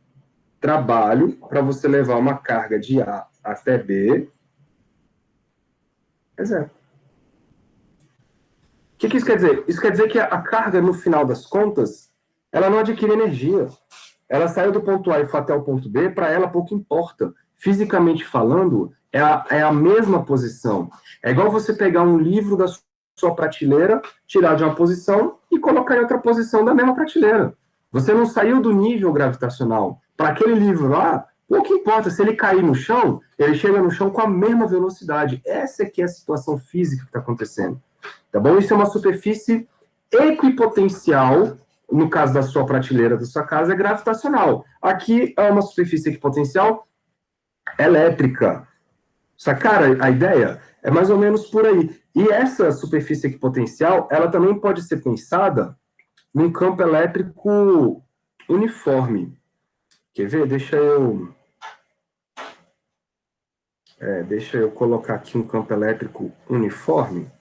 trabalho para você levar uma carga de A até B é zero. O que isso quer dizer? Isso quer dizer que a carga, no final das contas, ela não adquire energia. Ela saiu do ponto A e foi até o ponto B, para ela pouco importa. Fisicamente falando, é a mesma posição. É igual você pegar um livro da sua prateleira, tirar de uma posição e colocar em outra posição da mesma prateleira. Você não saiu do nível gravitacional. Para aquele livro lá, pouco importa. Se ele cair no chão, ele chega no chão com a mesma velocidade. Essa é que é a situação física que está acontecendo. Tá bom? Isso é uma superfície equipotencial. No caso da sua prateleira da sua casa, é gravitacional. Aqui é uma superfície equipotencial elétrica. Cara, a ideia é mais ou menos por aí. E essa superfície equipotencial, ela também pode ser pensada num campo elétrico uniforme. Quer ver? Deixa eu colocar aqui um campo elétrico uniforme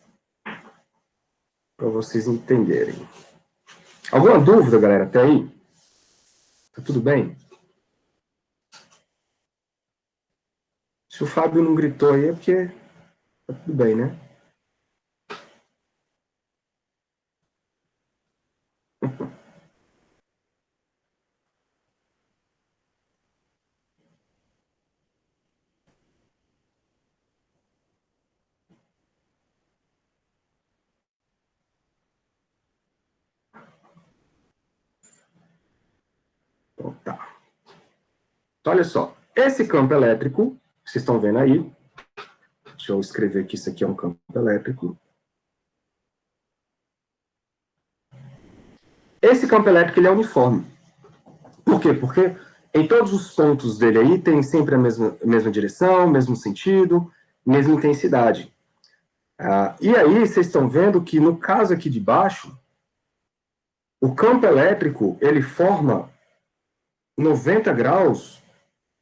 para vocês entenderem. Alguma dúvida, galera, até aí? Tá tudo bem? Se o Fábio não gritou aí é porque tá tudo bem, né? Então, tá. Então, olha só. Esse campo elétrico, que vocês estão vendo aí, deixa eu escrever que isso aqui é um campo elétrico. Esse campo elétrico ele é uniforme. Por quê? Porque em todos os pontos dele aí tem sempre a mesma direção, mesmo sentido, mesma intensidade. E aí vocês estão vendo que no caso aqui de baixo, o campo elétrico ele forma 90 graus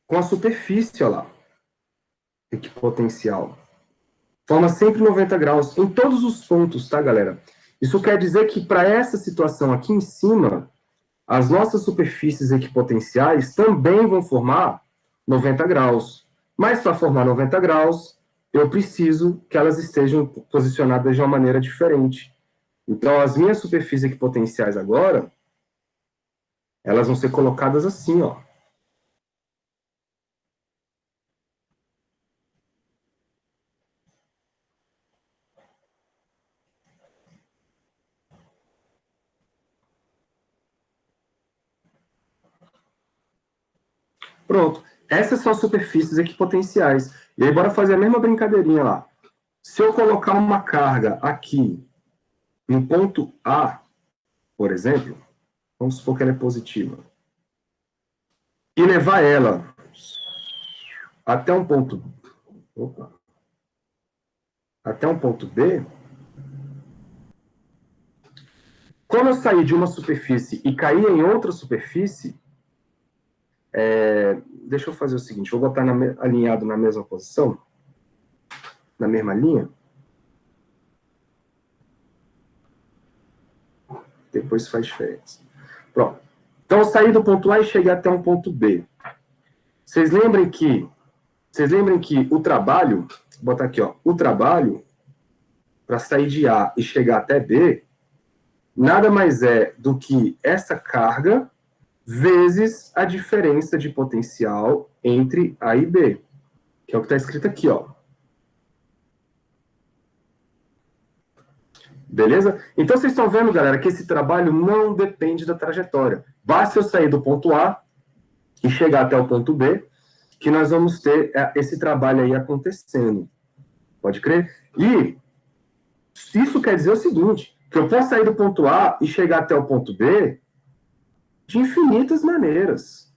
com a superfície, olha lá, equipotencial. Forma sempre 90 graus em todos os pontos, tá, galera? Isso quer dizer que para essa situação aqui em cima, as nossas superfícies equipotenciais também vão formar 90 graus. Mas para formar 90 graus, eu preciso que elas estejam posicionadas de uma maneira diferente. Então, as minhas superfícies equipotenciais agora, elas vão ser colocadas assim, ó. Pronto. Essas são as superfícies equipotenciais. E aí, bora fazer a mesma brincadeirinha lá. Se eu colocar uma carga aqui, em ponto A, por exemplo, vamos supor que ela é positiva, e levar ela até um ponto, até um ponto B, quando eu sair de uma superfície e cair em outra superfície, deixa eu fazer o seguinte, vou botar alinhado na mesma posição, na mesma linha. depois faz diferença. Pronto. Então, eu saí do ponto A e cheguei até um ponto B. Vocês lembrem que o trabalho, vou botar aqui, ó, o trabalho, para sair de A e chegar até B, nada mais é do que essa carga vezes a diferença de potencial entre A e B, que é o que está escrito aqui, ó. Beleza? Então, vocês estão vendo, galera, que esse trabalho não depende da trajetória. Basta eu sair do ponto A e chegar até o ponto B, que nós vamos ter esse trabalho aí acontecendo. Pode crer? E isso quer dizer o seguinte, que eu posso sair do ponto A e chegar até o ponto B de infinitas maneiras.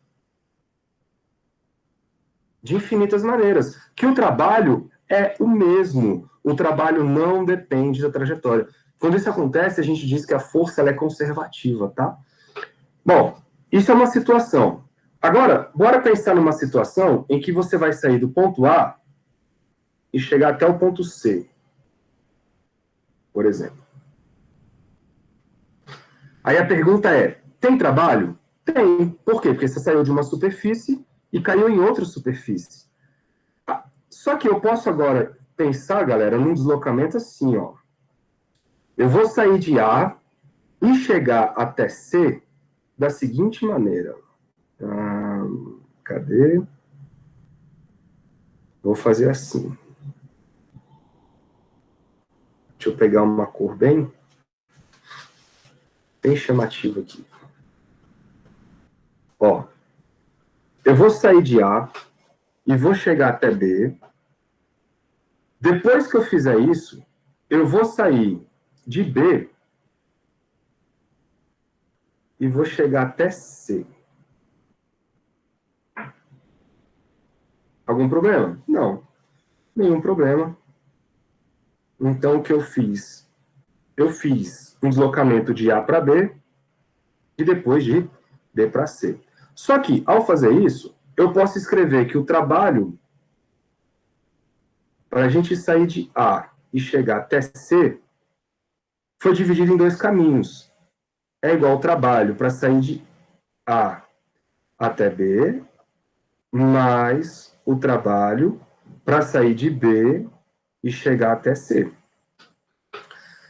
De infinitas maneiras. Que o trabalho é o mesmo. O trabalho não depende da trajetória. Quando isso acontece, a gente diz que a força ela é conservativa, tá? Bom, isso é uma situação. Agora, bora pensar numa situação em que você vai sair do ponto A e chegar até o ponto C, por exemplo. Aí a pergunta é, tem trabalho? Tem. Por quê? Porque você saiu de uma superfície e caiu em outra superfície. Só que eu posso agora pensar, galera, num deslocamento assim, ó. Eu vou sair de A e chegar até C da seguinte maneira. Cadê? Vou fazer assim. Deixa eu pegar uma cor bem chamativa aqui. Ó, eu vou sair de A e vou chegar até B. Depois que eu fizer isso, eu vou sair de B e vou chegar até C. Algum problema? Não. Nenhum problema. Então, o que eu fiz? Eu fiz um deslocamento de A para B e depois de B para C. Só que, ao fazer isso, eu posso escrever que o trabalho para a gente sair de A e chegar até C foi dividido em dois caminhos. É igual ao trabalho para sair de A até B, mais o trabalho para sair de B e chegar até C.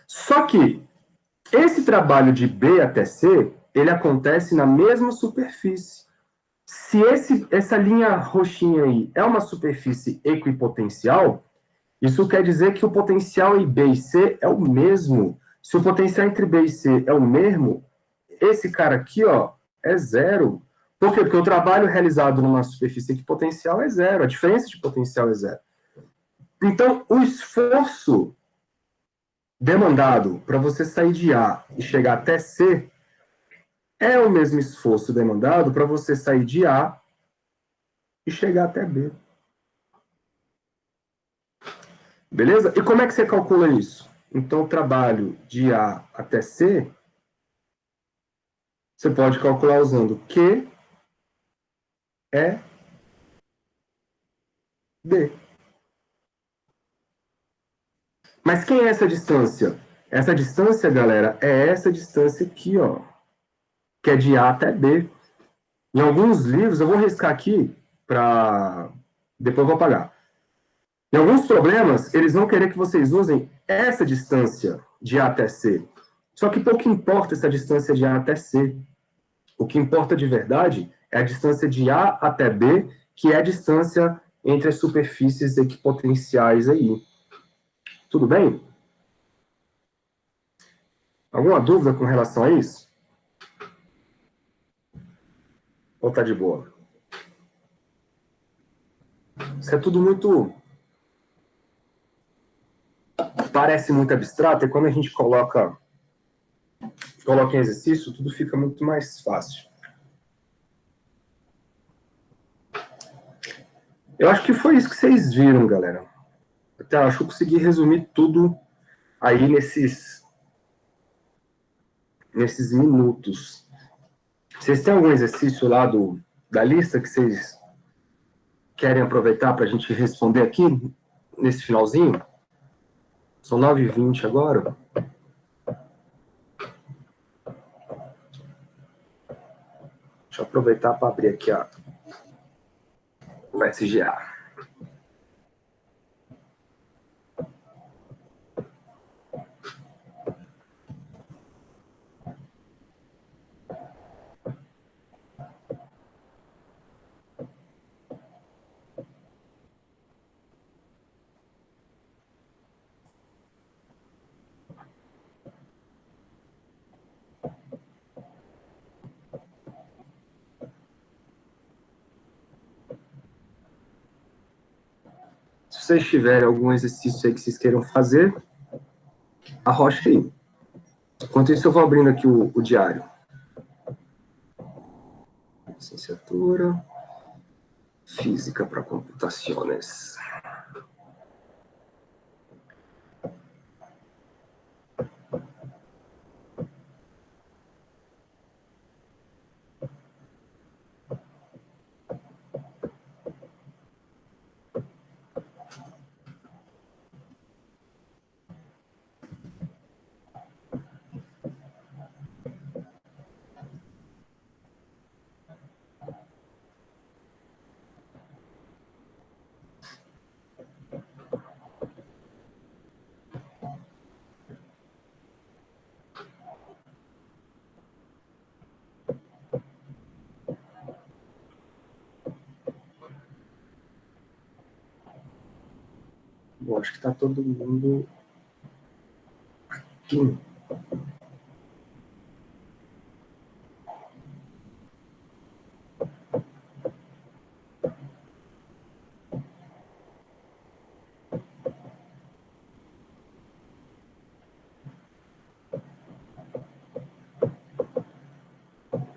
Só que esse trabalho de B até C, ele acontece na mesma superfície. Se essa linha roxinha aí é uma superfície equipotencial, isso quer dizer que o potencial em B e C é o mesmo. Se o potencial entre B e C é o mesmo, esse cara aqui, ó, é zero. Por quê? Porque o trabalho realizado numa superfície equipotencial é zero, a diferença de potencial é zero. Então, o esforço demandado para você sair de A e chegar até C é o mesmo esforço demandado para você sair de A e chegar até B. Beleza? E como é que você calcula isso? Então, o trabalho de A até C, você pode calcular usando Q é D. Mas quem é essa distância? Essa distância, galera, é essa distância aqui, ó, que é de A até B. Em alguns livros, eu vou riscar aqui para depois eu vou apagar. Em alguns problemas, eles vão querer que vocês usem essa distância de A até C. Só que pouco importa essa distância de A até C. O que importa de verdade é a distância de A até B, que é a distância entre as superfícies equipotenciais aí. Tudo bem? Alguma dúvida com relação a isso? Ou tá de boa? Isso é tudo muito... Parece muito abstrato, e quando a gente coloca em exercício, tudo fica muito mais fácil. Eu acho que foi isso que vocês viram, galera. Até acho que eu consegui resumir tudo aí nesses minutos. Vocês têm algum exercício lá da lista que vocês querem aproveitar para a gente responder aqui, nesse finalzinho? São 9h20 agora. Deixa eu aproveitar para abrir aqui o SGA. Se vocês tiverem algum exercício aí que vocês queiram fazer, arrocha aí. Enquanto isso, eu vou abrindo aqui o diário. Licenciatura, Física para Computações. Bom, acho que está todo mundo aqui.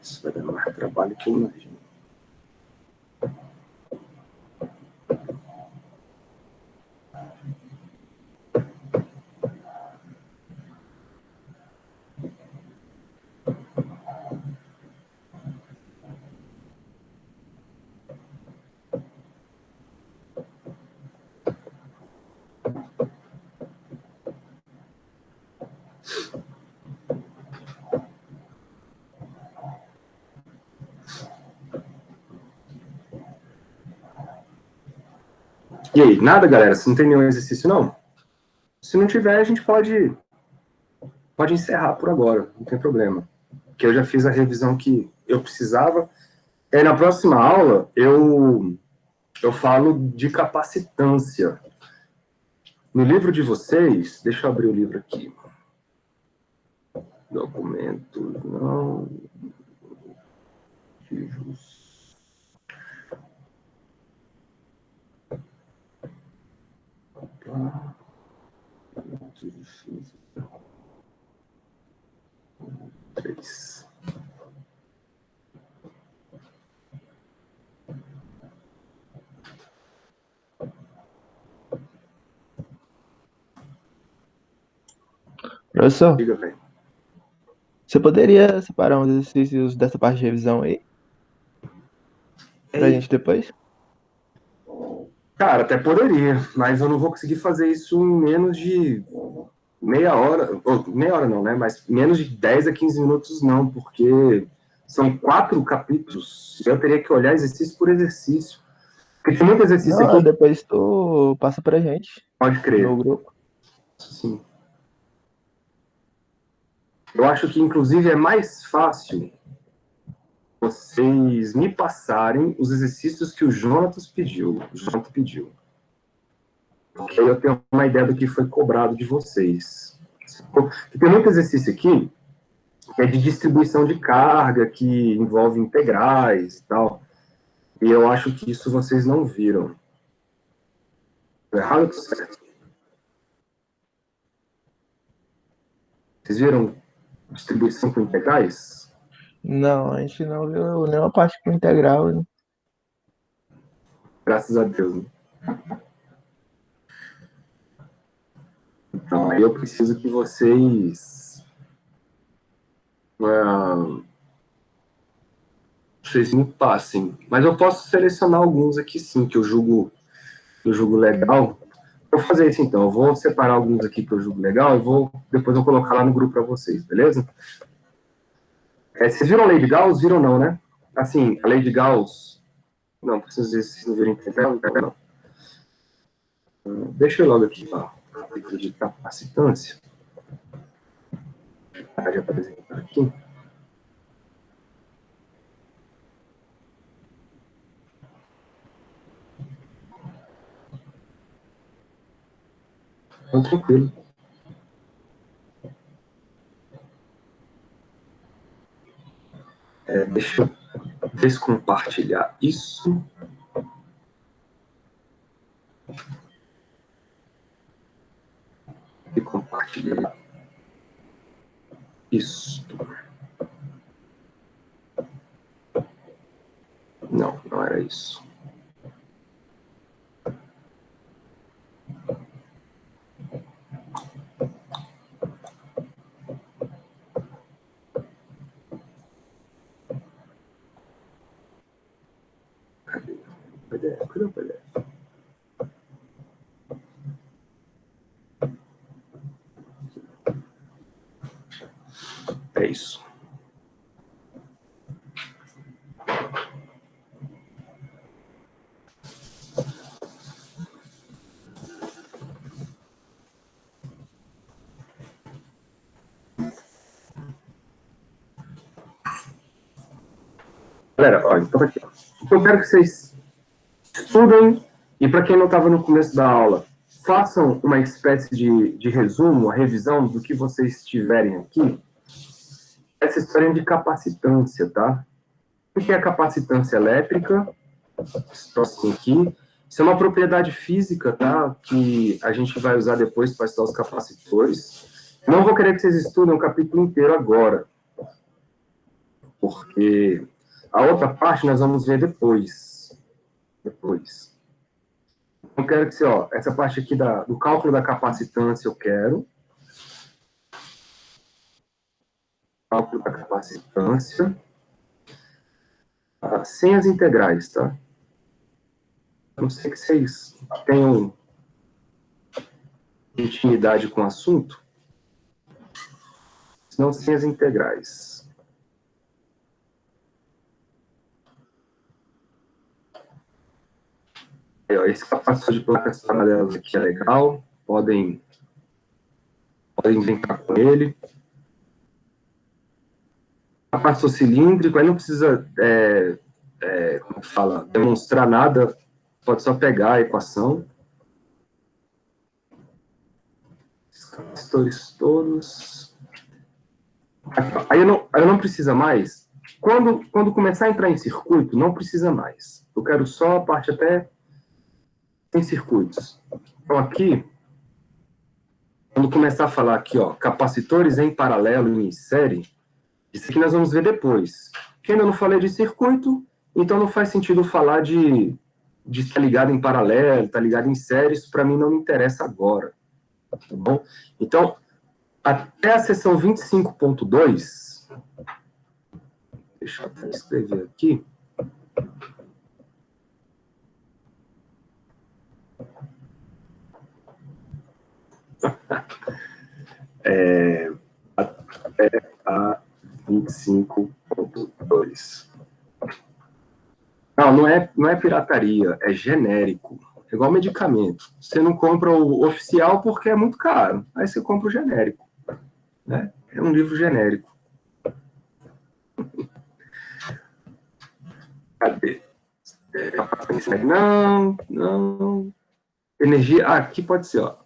Isso vai dar mais trabalho que eu imagino. E aí, nada, galera? Se não tem nenhum exercício, não? Se não tiver, a gente pode encerrar por agora, não tem problema. Porque eu já fiz a revisão que eu precisava. E aí, na próxima aula, eu falo de capacitância. No livro de vocês, deixa eu abrir o livro aqui. Documentos, não. Opa. 3. Professor, Diga, velho. você poderia separar uns exercícios dessa parte de revisão aí pra gente depois? Cara, até poderia, mas eu não vou conseguir fazer isso em menos de meia hora, ou meia hora não, né? Mas menos de 10 a 15 minutos não, porque são 4 capítulos. Eu teria que olhar exercício por exercício. Porque tem muito exercício Não, aqui. depois tu passa pra gente Pode crer. no grupo. Sim. Eu acho que, inclusive, é mais fácil vocês me passarem os exercícios que o Jonatas pediu. Porque aí eu tenho uma ideia do que foi cobrado de vocês. Tem muito exercício aqui que é de distribuição de carga, que envolve integrais e tal. E eu acho que isso vocês não viram. Tô errado ou tô certo? Vocês viram distribuição com integrais? Não, a gente não viu nenhuma parte com integral, né? Graças a Deus. Né? Então, aí eu preciso que vocês me passem. Mas eu posso selecionar alguns aqui, sim, que eu julgo legal. Vou fazer isso, então. Eu vou separar alguns aqui que eu julgo legal e depois eu colocar lá no grupo para vocês, beleza? Vocês viram Lady Gauss? Viram não, né? assim, a lei de Gauss, não, para vocês não verem integral, então não. Deixa eu logo aqui, ó, de capacitância, de apresentar aqui. Então, tranquilo. Deixa eu descompartilhar isso. E compartilhar isso. Não, não era isso. Cadê o PDF? Cadê o PDF? É isso. Galera, olha, então aqui. Eu quero que vocês estudem, e para quem não estava no começo da aula, façam uma espécie de resumo, a revisão do que vocês tiverem aqui. Essa história de capacitância, tá? O que é a capacitância elétrica? Estou assim aqui. Isso é uma propriedade física, tá? Que a gente vai usar depois para estudar os capacitores. Não vou querer que vocês estudem o capítulo inteiro agora, porque a outra parte nós vamos ver depois. Eu quero que você, ó, essa parte aqui do cálculo da capacitância eu quero. Cálculo da capacitância. Sem as integrais, tá? A não sei que vocês tenham intimidade com o assunto, senão sem as integrais. Aí, ó, esse capacitor de placas paralelas aqui é legal, podem brincar com ele. Capacitor cilíndrico, aí não precisa, como fala, demonstrar nada, pode só pegar a equação. Os capacitores todos. Aí eu não precisa mais. Quando começar a entrar em circuito, não precisa mais. Eu quero só a parte até em circuitos. Então, aqui, quando começar a falar aqui, ó, capacitores em paralelo e em série, isso aqui nós vamos ver depois. Que ainda não falei de circuito, então não faz sentido falar de estar ligado em paralelo, estar ligado em série, isso para mim não me interessa agora. Tá bom? Então, até a seção 25.2, deixa eu até escrever aqui. Até a 25.2. Não é pirataria, é genérico. É igual medicamento. Você não compra o oficial porque é muito caro. Aí você compra o genérico. Né? É um livro genérico. Cadê? Não. Energia. Ah, aqui pode ser, ó.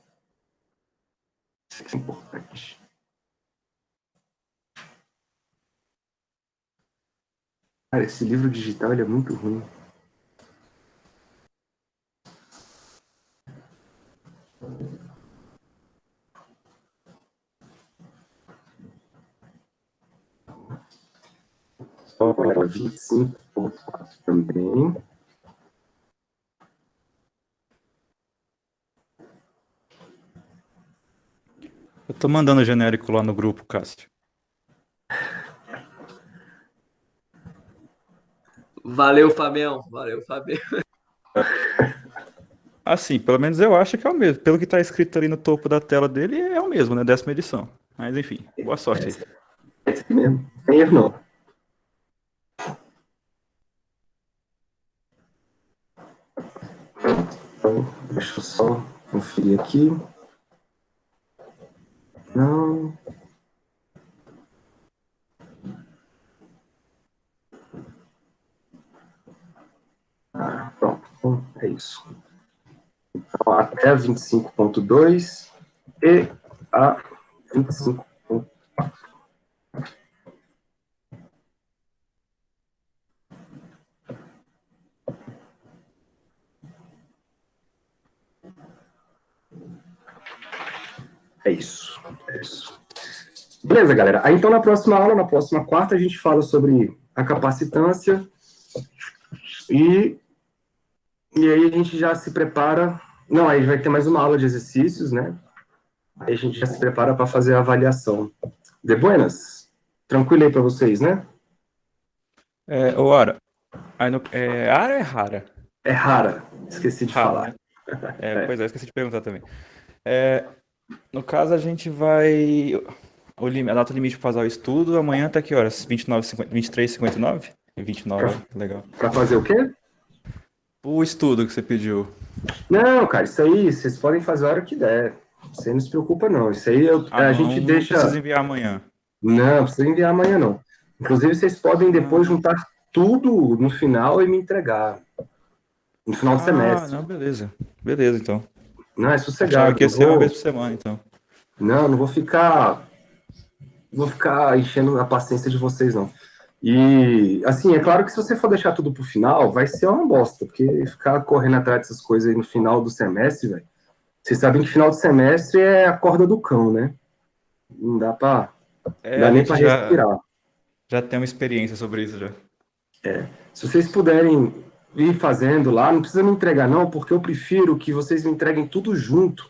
Isso aqui é importante. Cara, esse livro digital ele é muito ruim. Só para 25.4 também. Eu tô mandando o genérico lá no grupo, Cássio. Valeu, Fabião. Valeu, Fabião. Assim, pelo menos eu acho que é o mesmo. Pelo que tá escrito ali no topo da tela dele, é o mesmo, né? 10ª edição. Mas enfim, boa sorte aí. É esse mesmo. Tem erro não. Então, deixa eu só conferir aqui. Não. Pronto, então é isso. Então, até a 25.2 e a 25. É isso. É isso. Beleza, galera. Aí, então, na próxima aula, na próxima quarta, a gente fala sobre a capacitância e aí a gente já se prepara. Não, aí vai ter mais uma aula de exercícios, né? Aí a gente já se prepara para fazer a avaliação. De buenas? Tranquilo aí para vocês, né? Ô, Ara, Ara é rara? É rara, esqueci de Rara, falar. né? Pois é, esqueci de perguntar também. No caso, a gente vai. A data limite para fazer o estudo amanhã até que horas? 23h59? 29, legal. Para fazer o quê? O estudo que você pediu. Não, cara, isso aí vocês podem fazer a hora que der. Você não se preocupa, não. Isso aí a gente Não deixa. precisa enviar amanhã. Não, precisa enviar amanhã, não. Inclusive, vocês podem depois juntar tudo no final e me entregar. No final do semestre. Não, beleza. Beleza, então. Não, é Achava sossegado. que ia ser uma vez por semana, então. Não vou ficar enchendo a paciência de vocês, não. E, assim, é claro que se você for deixar tudo pro final, vai ser uma bosta, porque ficar correndo atrás dessas coisas aí no final do semestre, velho. Vocês sabem que final do semestre é a corda do cão, né? Não dá pra. Não dá A nem gente pra respirar. já tem uma experiência sobre isso já. Se vocês puderem ir fazendo lá, não precisa me entregar, não, porque eu prefiro que vocês me entreguem tudo junto.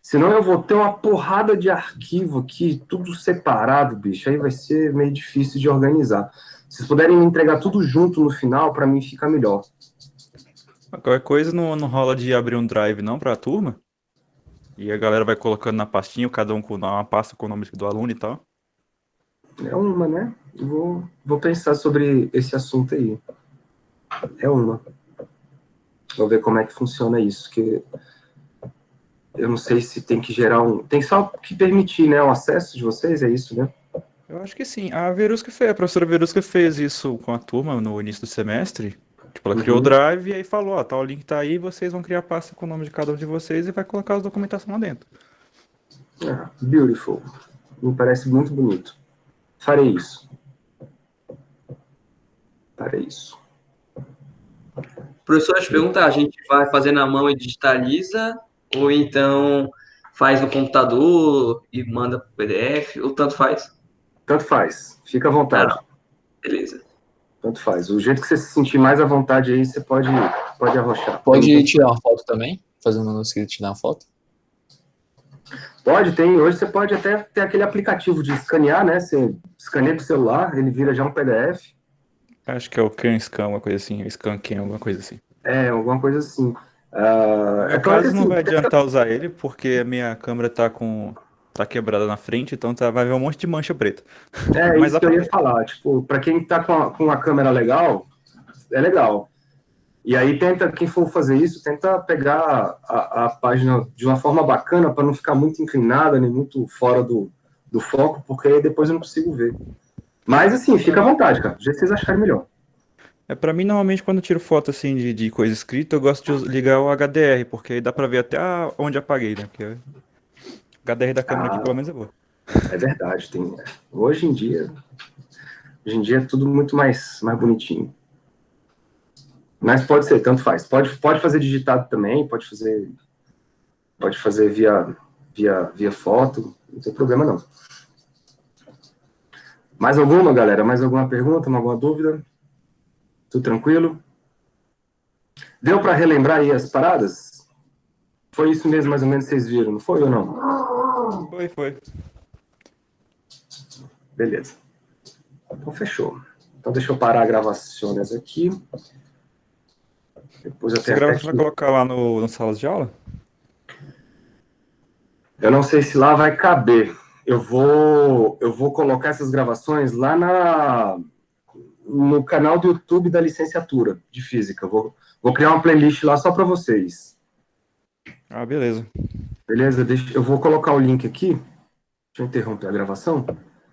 Senão eu vou ter uma porrada de arquivo aqui, tudo separado, bicho. Aí vai ser meio difícil de organizar. Se vocês puderem me entregar tudo junto no final, para mim fica melhor. Qualquer coisa não rola de abrir um drive não pra turma? E a galera vai colocando na pastinha, cada um com uma pasta com o nome do aluno e tal. É uma, né? Vou pensar sobre esse assunto aí. É uma. Vou ver como é que funciona isso, que eu não sei se tem que gerar um... Tem só que permitir, né, o acesso de vocês, é isso, né? Eu acho que sim. A professora Verusca fez isso com a turma no início do semestre. Tipo, ela criou o drive e aí falou, ó, tá, o link tá aí, vocês vão criar a pasta com o nome de cada um de vocês e vai colocar as documentação lá dentro. Beautiful. Me parece muito bonito. Farei isso. Professor, deixa eu perguntar, a gente vai fazer na mão e digitaliza, ou então faz no computador e manda pro PDF, ou tanto faz? Tanto faz. Fica à vontade. Não. Beleza. Tanto faz. O jeito que você se sentir mais à vontade aí, você pode arrochar. Pode tirar uma foto também? Fazer um manuscrito e tirar uma foto? Pode, tem. Hoje você pode até ter aquele aplicativo de escanear, né? Você escaneia com o celular, ele vira já um PDF. Acho que é o CanScan, alguma coisa assim, o ScanCam, alguma coisa assim. Alguma coisa assim. No claro caso, que, assim, não vai adiantar usar ele, porque a minha câmera tá quebrada na frente, então vai ver um monte de mancha preta. Mas isso que eu ia falar. Tipo, para quem tá com a câmera legal, é legal. E aí quem for fazer isso, tenta pegar a página de uma forma bacana para não ficar muito inclinada, nem muito fora do foco, porque aí depois eu não consigo ver. Mas assim, fica à vontade, cara. Do jeito que vocês acharem melhor. Pra mim, normalmente, quando eu tiro foto assim de coisa escrita, eu gosto de ligar o HDR, porque aí dá pra ver até onde apaguei, né? Porque o HDR da câmera aqui, pelo menos, é boa. É verdade, hoje em dia é tudo muito mais bonitinho. Mas pode ser, tanto faz. Pode fazer digitado também, pode fazer via foto, não tem problema não. Mais alguma, galera? Mais alguma pergunta, alguma dúvida? Tudo tranquilo? Deu para relembrar aí as paradas? Foi isso mesmo, mais ou menos, vocês viram, não foi ou não? Foi. Beleza. Então, fechou. Então, deixa eu parar a gravação aqui. Depois eu Essa gravação vai colocar lá no salas de aula? Eu não sei se lá vai caber. Eu vou colocar essas gravações lá no canal do YouTube da licenciatura de Física. Vou criar uma playlist lá só para vocês. Ah, beleza. Beleza? Eu vou colocar o link aqui. Deixa eu interromper a gravação.